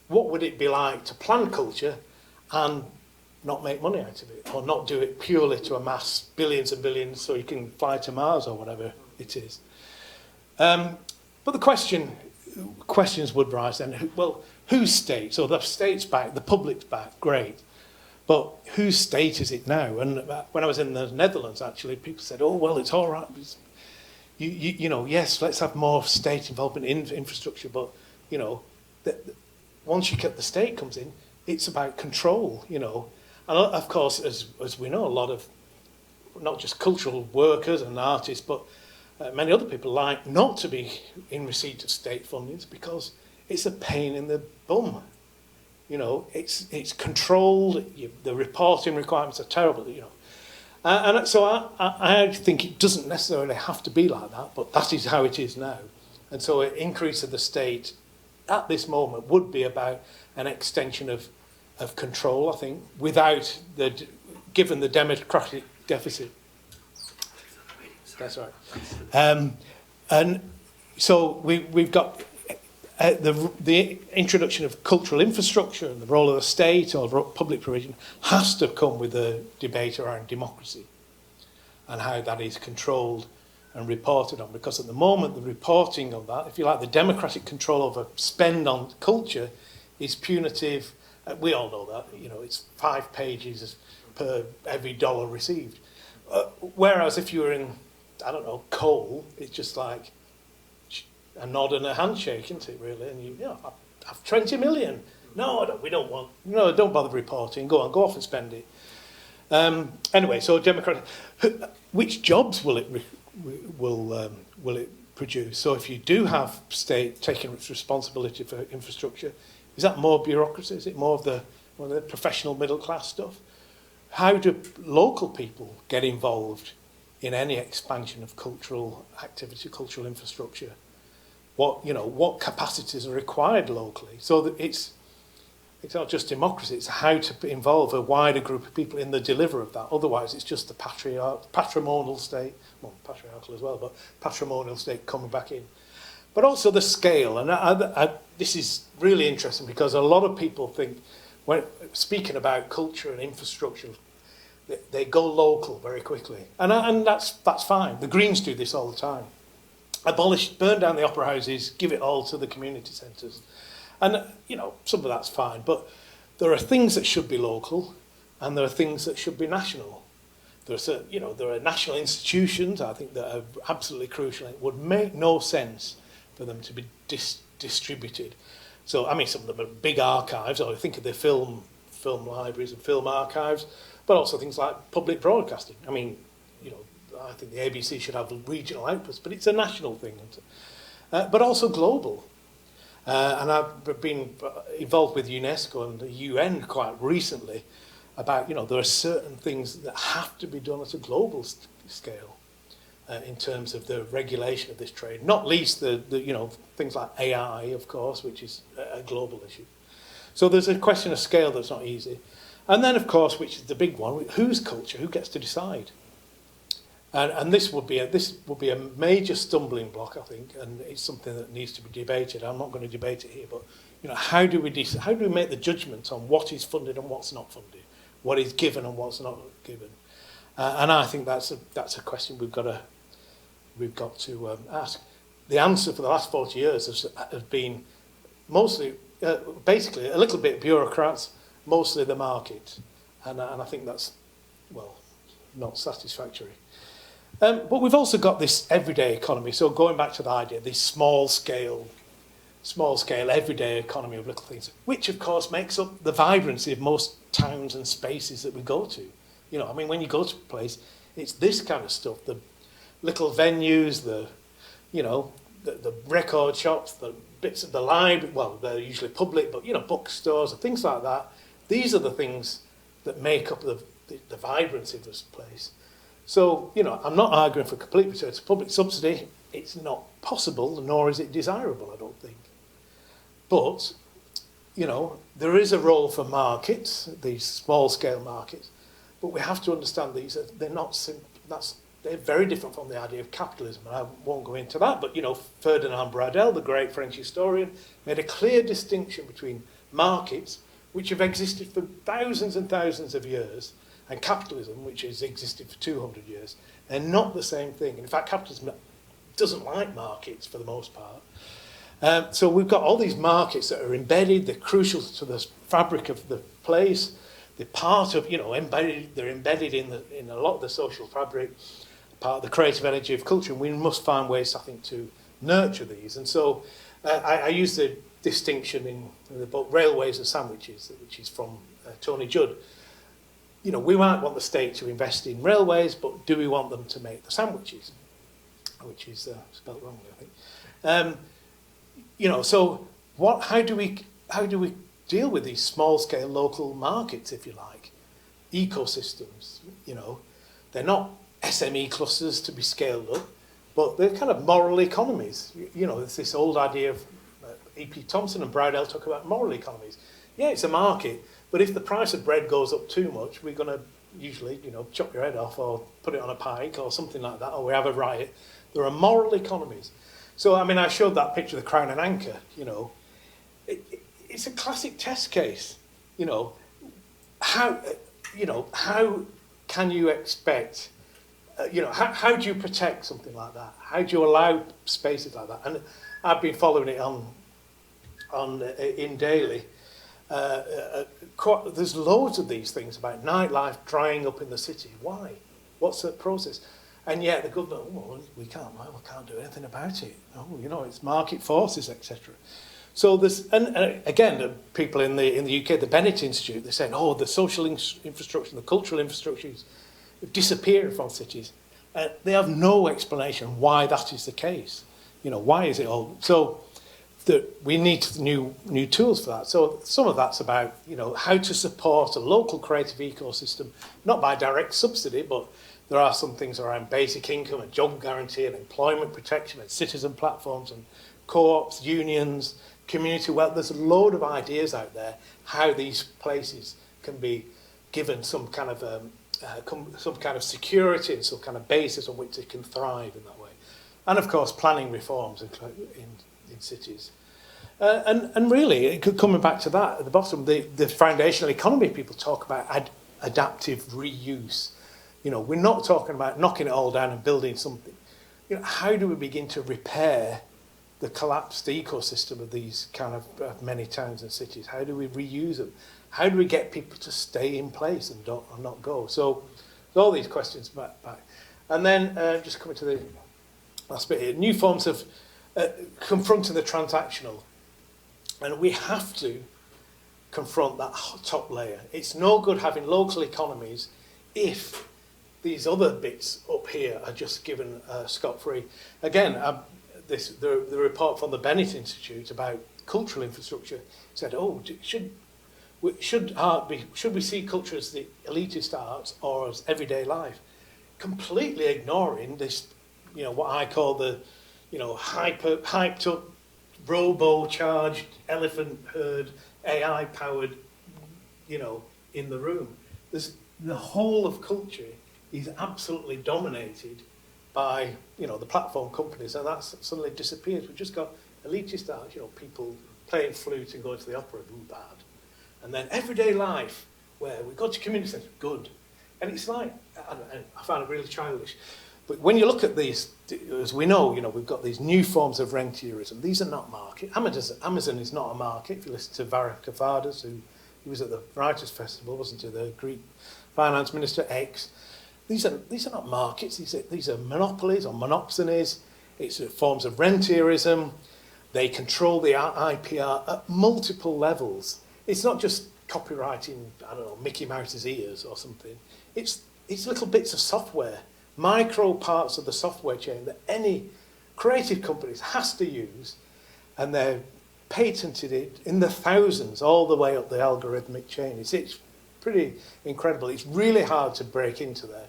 What would it be like to plan culture and not make money out of it, or not do it purely to amass billions and billions so you can fly to Mars or whatever it is? But the questions would rise then, well, whose state? So the state's back, the public's back, great. But whose state is it now? And when I was in the Netherlands, actually, people said, oh, well, it's all right. You know, yes, let's have more state involvement in infrastructure, but, you know, once the state comes in, it's about control, you know. And of course, as we know, a lot of not just cultural workers and artists, but many other people like not to be in receipt of state fundings because it's a pain in the bum. You know, it's controlled. The reporting requirements are terrible. You know, and so I think it doesn't necessarily have to be like that, but that is how it is now. And so an increase of the state at this moment would be about an extension of control, I think, without given the democratic deficit. That's right. And so we've got the introduction of cultural infrastructure and the role of the state or public provision has to come with a debate around democracy and how that is controlled and reported on. Because at the moment, the reporting of that, if you like, the democratic control over spend on culture is punitive. We all know that, you know, it's 5 pages per every dollar received. Whereas if you were in, I don't know, coal, it's just like a nod and a handshake, isn't it, really? And you know, have 20 million. No, we don't want, no, don't bother reporting. Go off and spend it. Anyway, so democratic, which jobs will it produce? So if you do have state taking its responsibility for infrastructure, is that more bureaucracy? Is it more of the professional middle class stuff? How do local people get involved in any expansion of cultural activity, cultural infrastructure? What capacities are required locally? So that it's not just democracy, it's how to involve a wider group of people in the deliver of that. Otherwise, it's just the patrimonial state, well, patriarchal as well, but patrimonial state coming back in. But also the scale, and this is really interesting because a lot of people think, when speaking about culture and infrastructure, they go local very quickly, and that's fine. The Greens do this all the time. Burn down the opera houses, give it all to the community centres, and you know some of that's fine. But there are things that should be local, and there are things that should be national. There are national institutions, I think, that are absolutely crucial. It would make no sense for them to be distributed. So, I mean, some of them are big archives, or think of the film libraries and film archives, but also things like public broadcasting. I mean, you know, I think the ABC should have regional outputs, but it's a national thing, but also global. And I've been involved with UNESCO and the UN quite recently about, you know, there are certain things that have to be done at a global scale in terms of the regulation of this trade, not least the you know, things like AI, of course, which is a global issue. So there's a question of scale that's not easy. And then, of course, which is the big one, whose culture, who gets to decide? And this would be a major stumbling block, I think, and it's something that needs to be debated. I'm not going to debate it here, but you know, how do we make the judgment on what is funded and what's not funded, what is given and what's not given? And I think that's a question we've got to ask. The answer for the last 40 years has been mostly, basically, a little bit bureaucrats, mostly the market, and I think that's, well, not satisfactory. But we've also got this everyday economy. So going back to the idea, this small scale everyday economy of little things, which of course makes up the vibrancy of most towns and spaces that we go to. You know, I mean, when you go to a place, it's this kind of stuff, the little venues, the record shops, the bits of the library, well, they're usually public, but, you know, bookstores and things like that. These are the things that make up the vibrancy of this place. So, you know, I'm not arguing for complete return to public subsidy. It's not possible, nor is it desirable, I don't think. But, you know, there is a role for markets, these small-scale markets, but we have to understand they're very different from the idea of capitalism, and I won't go into that, but, you know, Ferdinand Braudel, the great French historian, made a clear distinction between markets, which have existed for thousands and thousands of years, and capitalism, which has existed for 200 years. They're not the same thing. In fact, capitalism doesn't like markets for the most part. So we've got all these markets that are embedded, they're crucial to the fabric of the place, they're part of, you know, they're embedded in a lot of the social fabric, part of the creative energy of culture, and we must find ways, I think, to nurture these. And so I use the distinction in the book Railways and Sandwiches, which is from Tony Judd. You know, we might want the state to invest in railways, but do we want them to make the sandwiches? Which is spelled wrongly, I think. You know, so how do we deal with these small-scale local markets, if you like, ecosystems? You know, they're not SME clusters to be scaled up, but they're kind of moral economies. You know, there's this old idea of E.P. Thompson and Braudel talk about moral economies. Yeah, it's a market. But if the price of bread goes up too much, we're going to usually, you know, chop your head off or put it on a pike or something like that, or we have a riot. There are moral economies. So, I mean, I showed that picture of the Crown and Anchor, you know. It's a classic test case, you know. How can you expect, how do you protect something like that? How do you allow spaces like that? And I've been following it in daily. There's loads of these things about nightlife drying up in the city. Why? What's the process? And yet the government, we can't do anything about it. Oh, you know, it's market forces, etc. So there's, and again, the people in the UK, the Bennett Institute, they're saying, the social infrastructure, the cultural infrastructures have disappeared from cities. They have no explanation why that is the case. You know, why is it all? So we need new tools for that. So some of that's about, you know, how to support a local creative ecosystem, not by direct subsidy, but there are some things around basic income and job guarantee and employment protection and citizen platforms and co-ops, unions, community wealth. There's a load of ideas out there how these places can be given some kind of security and some kind of basis on which they can thrive in that way. And of course, planning reforms in cities. And really, coming back to that at the bottom, the foundational economy people talk about adaptive reuse. You know, we're not talking about knocking it all down and building something. You know, how do we begin to repair the collapsed ecosystem of these kind of many towns and cities? How do we reuse them? How do we get people to stay in place and not go? So all these questions back. And then just coming to the last bit here, new forms of confronting the transactional. And we have to confront that top layer. It's no good having local economies if these other bits up here are just given scot-free. Again, the report from the Bennett Institute about cultural infrastructure said, oh, should we see culture as the elitist arts or as everyday life? Completely ignoring this, what I call the, hyped up, robo-charged elephant herd, AI-powered, in the room. The whole of culture is absolutely dominated by, the platform companies, and that's suddenly disappears. We've just got elitist arts, people playing flute and going to the opera, bad. And then everyday life, where we go to community centres, good. And it's like, I find it really childish. But when you look at these, as we know, we've got these new forms of rentierism. These are not market. Amazon is not a market. If you listen to Varoufakis, he was at the Writers' Festival, wasn't he, the Greek finance minister, X. These are not markets. These are monopolies or monopsonies. It's forms of rentierism. They control the IPR at multiple levels. It's not just copywriting, Mickey Mouse's ears or something. It's little bits of software, micro parts of the software chain that any creative companies has to use, and they're patented it in the thousands all the way up the algorithmic chain. It's pretty incredible. It's really hard to break into there.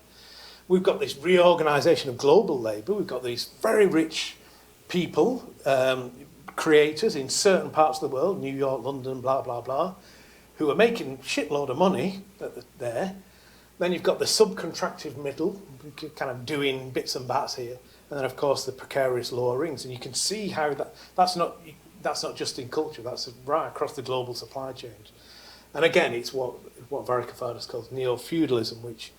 We've got this reorganisation of global labour. We've got these very rich people, creators in certain parts of the world, New York, London, blah, blah, blah, who are making shitload of money there. Then you've got the subcontractive middle, kind of doing bits and bats here. And then, of course, the precarious lower rings. And you can see how that's not just in culture, that's right across the global supply chains. And again, it's what Varoufakis calls neo-feudalism, which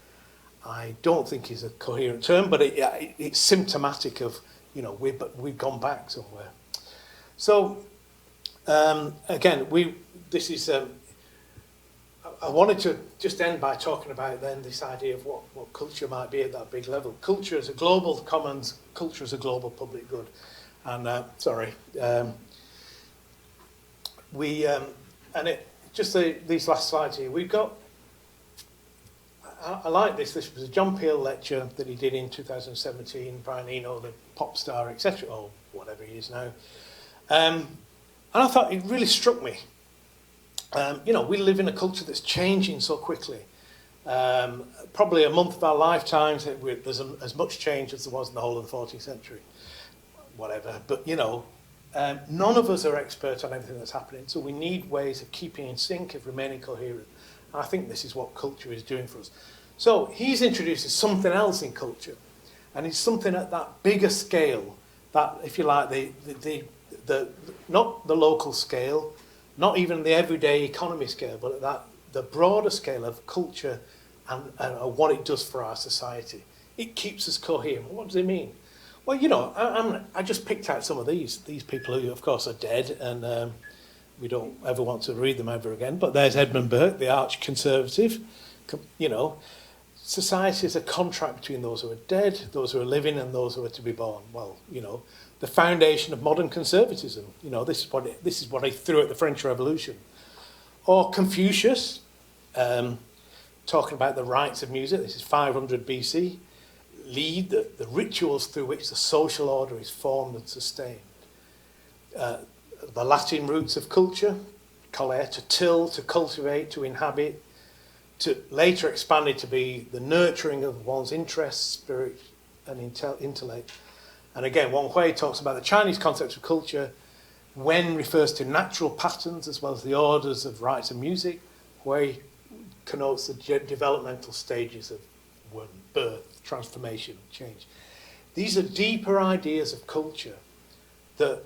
I don't think is a coherent term, but it's symptomatic of, we've gone back somewhere. So, again, I wanted to just end by talking about then this idea of what culture might be at that big level. Culture is a global commons, culture is a global public good. And, these last slides here, we've got, I like this was a John Peel lecture that he did in 2017, Brian Eno, the pop star, etc., or whatever he is now. And I thought it really struck me. We live in a culture that's changing so quickly. Probably a month of our lifetimes, there's as much change as there was in the whole of the 14th century. Whatever. But, none of us are expert on everything that's happening, so we need ways of keeping in sync, of remaining coherent. And I think this is what culture is doing for us. So he's introducing something else in culture, and it's something at that bigger scale, that, if you like, the not the local scale, not even the everyday economy scale, but at the broader scale of culture and what it does for our society. It keeps us coherent. What does it mean? Well, I just picked out some of these people who, of course, are dead, and we don't ever want to read them ever again. But there's Edmund Burke, the arch-conservative. Society is a contract between those who are dead, those who are living, and those who are to be born. Well, the foundation of modern conservatism. This is what he threw at the French Revolution. Or Confucius, talking about the rites of music. This is 500 BC. The rituals through which the social order is formed and sustained. The Latin roots of culture, collere, to till, to cultivate, to inhabit, to later expanded to be the nurturing of one's interests, spirit, and intellect. And again, Wang Hui talks about the Chinese concept of culture. Wen refers to natural patterns as well as the orders of rites of music. Hui connotes the developmental stages of birth, transformation, change. These are deeper ideas of culture that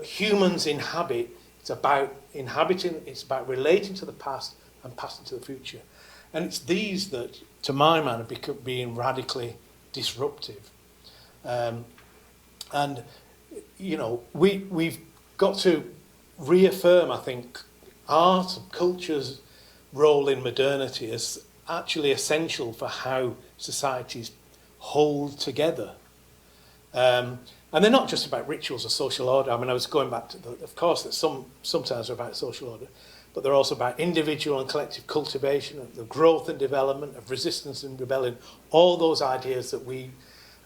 humans inhabit. It's about inhabiting, it's about relating to the past and passing to the future. And it's these that, to my mind, are being radically disruptive. We've got to reaffirm, I think, art and culture's role in modernity as actually essential for how societies hold together. And they're not just about rituals or social order. I mean, I was going back to of course, that sometimes are about social order, but they're also about individual and collective cultivation, of the growth and development, of resistance and rebellion, all those ideas that we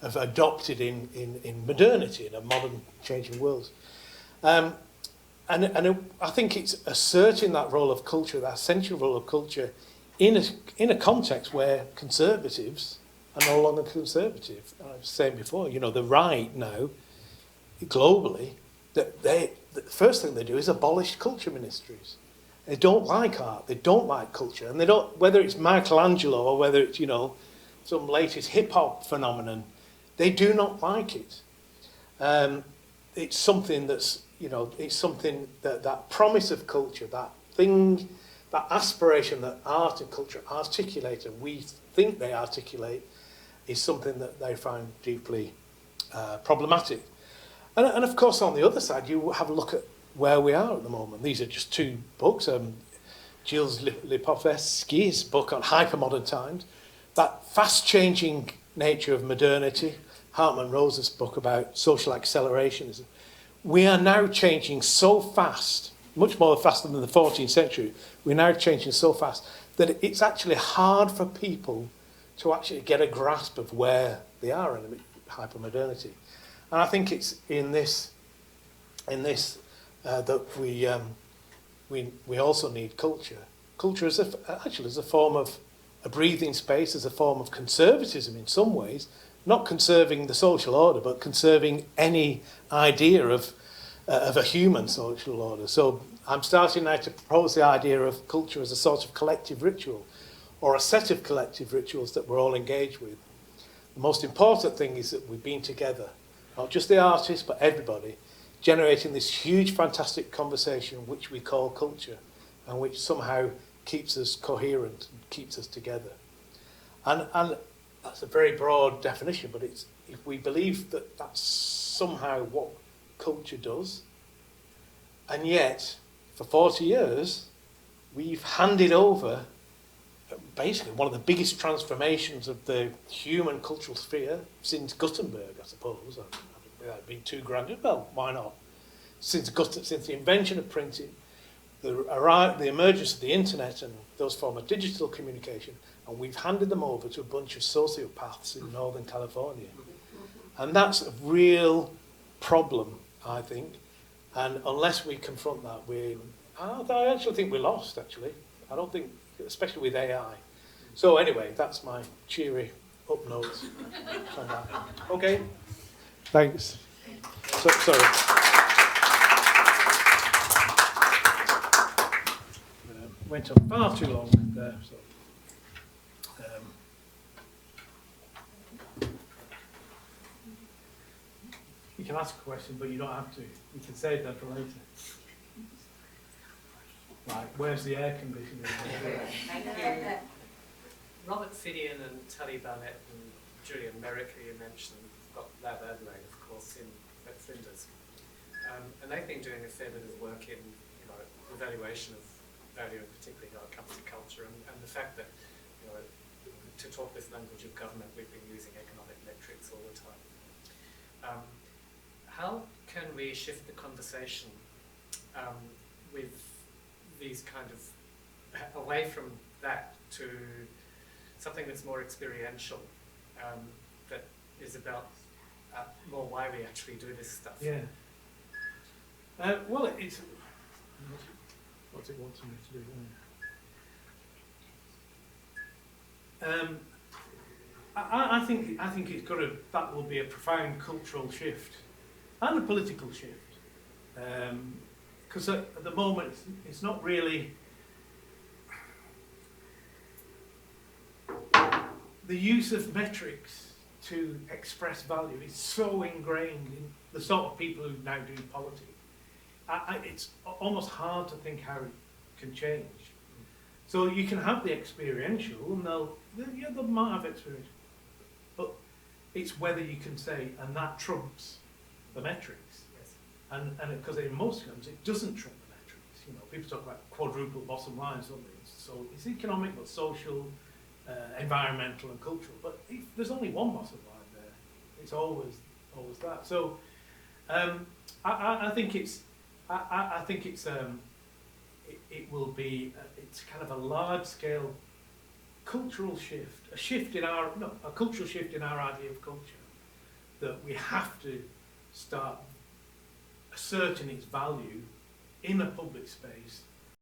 have adopted in modernity, in a modern changing world. And I think it's asserting that role of culture, that essential role of culture, in a context where conservatives are no longer conservative. I was saying before, the right now, globally, the first thing they do is abolish culture ministries. They don't like art, they don't like culture, and they don't, whether it's Michelangelo or whether it's, some latest hip-hop phenomenon, they do not like it. It's something that's, it's something that promise of culture, that thing, that aspiration that art and culture articulate, and we think they articulate, is something that they find deeply problematic. And of course, on the other side, you have a look at where we are at the moment. These are just two books. Gilles Lipovetsky's book on hypermodern times, that fast-changing nature of modernity, Hartman Rosa's book about social accelerationism. We are now changing so fast, much more faster than the 14th century. We're now changing so fast that it's actually hard for people to actually get a grasp of where they are in hypermodernity. And I think it's in this that we also need culture. Culture is actually as a form of a breathing space, as a form of conservatism in some ways, not conserving the social order, but conserving any idea of a human social order. So I'm starting now to propose the idea of culture as a sort of collective ritual, or a set of collective rituals that we're all engaged with. The most important thing is that we've been together, not just the artists, but everybody, generating this huge, fantastic conversation which we call culture, and which somehow keeps us coherent and keeps us together. And that's a very broad definition, but it's, if we believe that that's somehow what culture does, and yet, for 40 years, we've handed over basically one of the biggest transformations of the human cultural sphere since Gutenberg, I suppose. Without being too grand, well, why not? Since the invention of printing, the emergence of the internet and those forms of digital communication, and we've handed them over to a bunch of sociopaths in Northern California. And that's a real problem, I think. And unless we confront that, I actually think we're lost, actually. I don't think, especially with AI. So anyway, that's my cheery up notes on that. Okay, thanks. Sorry. Went on far too long there. So. You can ask a question, but you don't have to. You can save that for later. Like, where's the air conditioning? Thank you. Robert Fidian and Tully Barnett and Julian Merrick, who you mentioned, got Lab Adelaide, of course, at Flinders. And they've been doing a fair bit of work in evaluation of value, and particularly accountancy culture, and the fact that, to talk this language of government, we've been using economic metrics all the time. How can we shift the conversation with these kind of, away from that to something that's more experiential, that is about more why we actually do this stuff? Yeah. Well, it's what's it wanting me to do? I think it's got to. That will be a profound cultural shift and a political shift, because at the moment it's not really the use of metrics to express value is so ingrained in the sort of people who now do politics. It's almost hard to think how it can change. So you can have the experiential, and they might have experiential, but it's whether you can say, and that trumps the metrics. Yes. And because in most terms it doesn't trump the metrics. People talk about quadruple bottom lines, don't they? So it's economic, but social, environmental, and cultural. But if there's only one bottom line there, it's always that. So I think it's it will be it's kind of a large scale cultural shift, a cultural shift in our idea of culture, that we have to start asserting its value in a public space